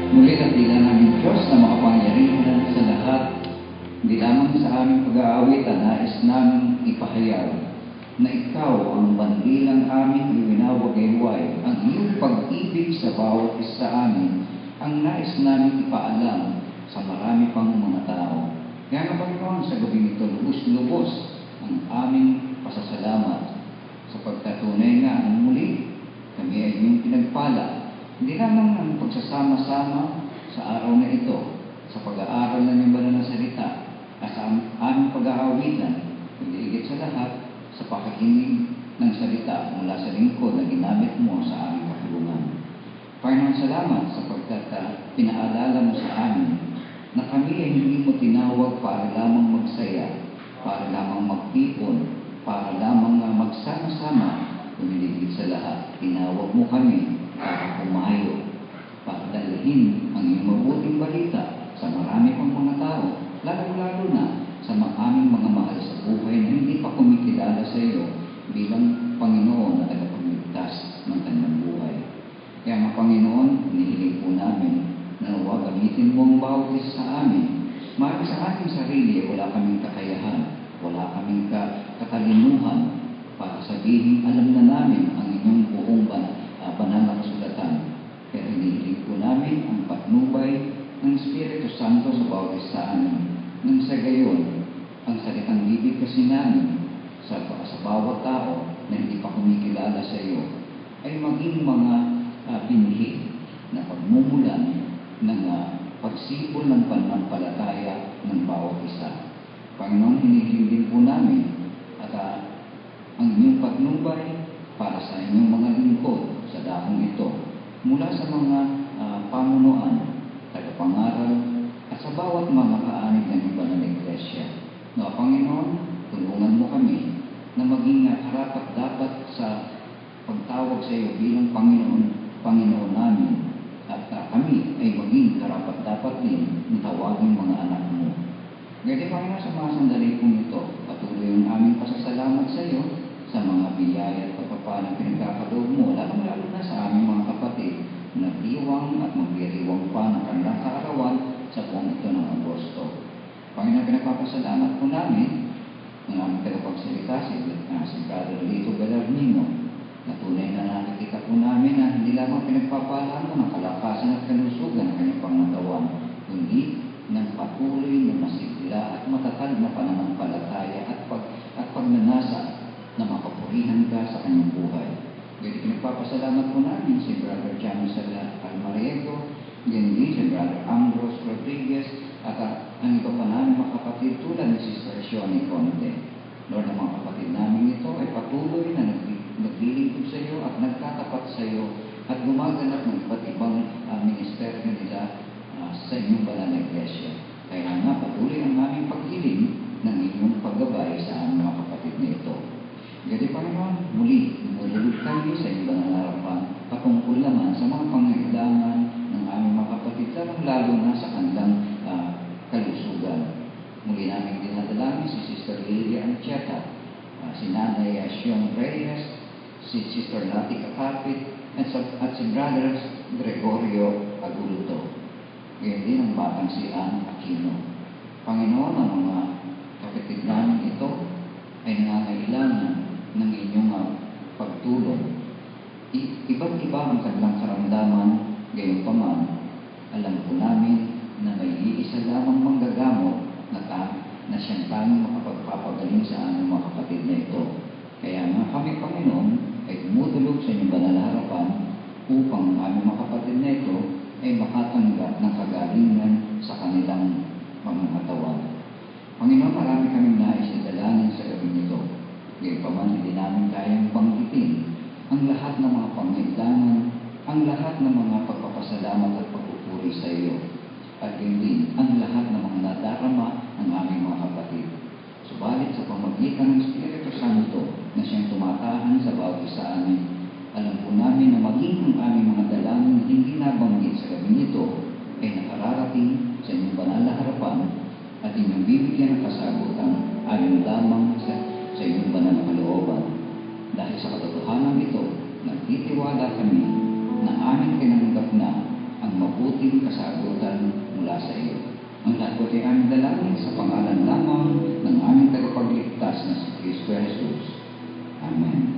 H: Muli natila namin Diyos na makapangyarihan sa lahat, hindi lamang sa aming pag-aawit ang nais namin ipahayag na ikaw ang bandilang aming iwinawagayway, ang iyong pag-ibig sa bawat isa amin, ang nais namin ipaalam sa marami pang mga tao. Kaya nga Panginoon, sa gabing ito, lubos-lubos ang aming pasasalamat sa pagtatunay nga ang muli kami ay iyong pinagpala. Hindi lamang ang pagsasama-sama sa araw na ito, sa pag-aaral ng iyong banal na salita, at sa aming pag-aawitan, kundi higit sa lahat, sa pakikinig ng salita mula sa lingkod na ginamit mo sa aming kahulungan. Panginoon, salamat sapagkat pinaalala mo sa amin na kami ay hindi mo tinawag para lamang magsaya, para lamang magtipon, para lamang magsama-sama, kundi higit sa lahat, tinawag mo kami para pumayo, para dalhin ang iyong mabuting balita sa marami pang mga tao, lalo-lalo na sa aming mga mahal sa buhay na hindi pa kumikilala sa iyo bilang Panginoon na tagapagligtas ng kanilang buhay. Kaya mga Panginoon, hinihiling po namin na huwag pagitin mo ang bawat isa sa amin. Marami sa ating sarili, wala kaming kakayahan, wala kaming katalinuhan para sabihin, alam na namin ang inyong buong banal na kasulatan. Pero inihiling po namin ang patnubay ng Espiritu Santo sa bawat isa sa amin. Nang sa gayon, ang salitang bibig kasi namin sa bawat tao na hindi pa kumikilala sa iyo ay maging mga binhi na pagmumulan ng pagsipol ng pananampalataya ng bawat isa. Panginoon, hinihiling din po namin at ang inyong patnubay para sa inyong mga lingkod sa dakong ito mula sa mga pamunuan, tagapangaral at sa bawat mga kaanig ng iba ng Iglesia. No, Panginoon, tulungan mo kami na maging karapat-dapat sa pagtawag sa iyo bilang Panginoon namin at kami ay maging karapat-dapat din na tawagin mga anak mo. Ganyan Panginoon, sa mga sandali pong ito, patuloy ang aming pasasalamat sa iyo sa mga biyaya at pagpapalang pinagkakaloob mo, lalong-lalo na sa aming mga kapatid na nagdiwang at magdiriwang pa ng kanilang kaarawan sa buong ito ng Agosto. Panginoon, pinagpapasalamat po namin ng aming tagapagsalita si Brother Lito Bellarmino, na tunay na nakikita po namin na hindi lamang pinagpapalaan mo ng kalakasan at kalusugan ng kanyang pangatawan, kundi ng patuloy na masigla at matatag na pananampalataya at pagnanasa na makapurihan ka sa kanyang buhay. Ganyan pinagpapasalamat po namin si Brother James Almariego, yan din si Brother Ambrose Rodriguez, at ang iba pa namin mga kapatid tulad ni Sister Shoni Conte. Lord, ang mga kapatid namin ito ay patuloy na naglilingkod sa iyo at nagtatapat sa iyo at gumaganap ng iba't ibang ministeryo nila sa inyong banal na Iglesia. Kaya nga patuloy ang aming paghiling ng inyong paggabay sa aming mga kapatid na ito. Ganyan Panginoon, muli, lumulog kami sa inyong banal na harapan patungkol naman sa mga pangailangan ng aming mga kapatid, lalo na sa kanilang kalusugan. Muli namin dinadalangin si Sister Lilia Ancheta, si Nanay Sion Reyes, si Sister Nati Kakapit, at si Brother Gregorio Aguluto. Ngayon din ang batang si Ann Aquino. Panginoon, ang mga kapatid namin ito ay nangangailangan ng inyong pagtulong. Iba't iba ang kanilang karamdaman, gayon pa man, alam po namin na may iisa lamang manggagamot na siyang tanging makapagpapagaling sa aming mga kapatid na ito. Kaya nga kami, Panginoon, ay tumutulog sa inyong banal na harapan upang ang aming mga kapatid na ito ay makatanggap ng kagalingan sa kanilang pangangatawan. Panginoon, marami kaming nais idalangin sa gabi nito. Ngayon pa man, hindi namin kayang banggitin ang lahat ng mga pangailangan, ang lahat ng mga pagpapasalamat at pagpupuri sa iyo. At yun din ang lahat ng mga nadarama ng aming mga kapatid. Subalit sa pamagitan ng Espiritu Santo na siyang tumatahan sa bawat isa amin, alam po namin na maging ang aming mga dalangin na hindi nabanggit sa gabi nito ay nakararating sa inyong banal na harapan at inyong bibigyan ng kasagutan ayon lamang sa inyong banal na kalooban. Dahil sa katotohanan ito, nagtitiwala kami na aming pinanggap na ang mabuting kasagutan mula sa iyo. Ang lahat po ay aming dalangin sa pangalan lamang ng aming tagapagligtas na si Kristo Jesus. Amen.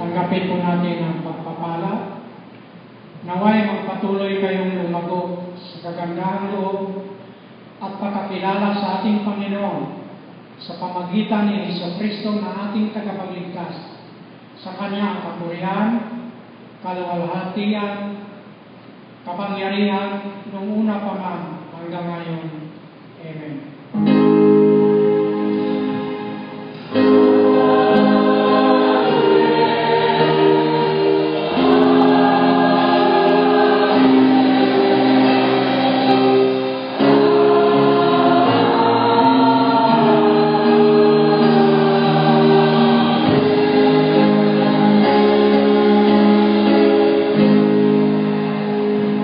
A: Tanggapin po natin ang pagpapala. Naway magpatuloy kayong lumago sa kagandahang loob at pagkakilala sa ating Panginoon sa pamagitan ni Jesucristo na ating tagapagligtas Sa Kanya ang kapurihan, kaluwalhatian, kapangyarihan, noong una pa man hanggang ngayon. Amen.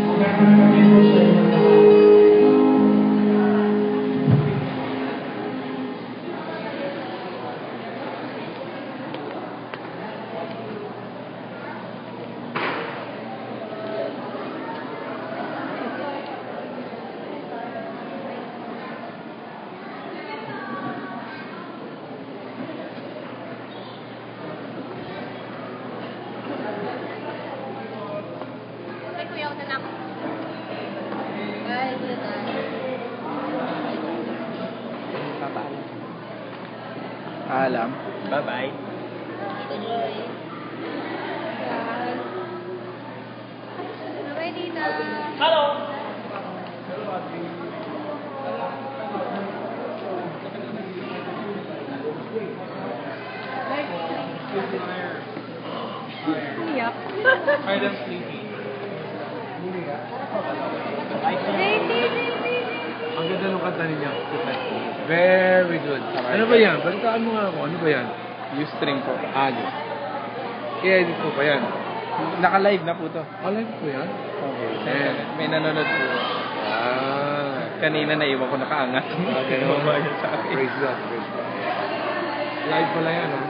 A: Magandang gabi po sa inyo lahat.
I: Ay, kuya, una lang. Bye, kuya tayo.
D: Alam. Bye-bye.
I: Tuloy. Bye-bye, tita. Hello! Iyak.
D: Hard and sleepy.
F: Ang ganda ng kanta ninyo. Very good. Ano ba yan? Balitaan mo nga ako. Ano ba yan?
D: Ustream po.
F: Ayos. I-edit ko pa yan.
D: Naka-live na po to.
F: Alive ko yan?
D: Okay. May nanonood po. Kanina naiwan ko nakaangat.
F: Okay.
D: Bumaba niya sa akin.
F: Praise God. Praise God. Live pala yan, ha?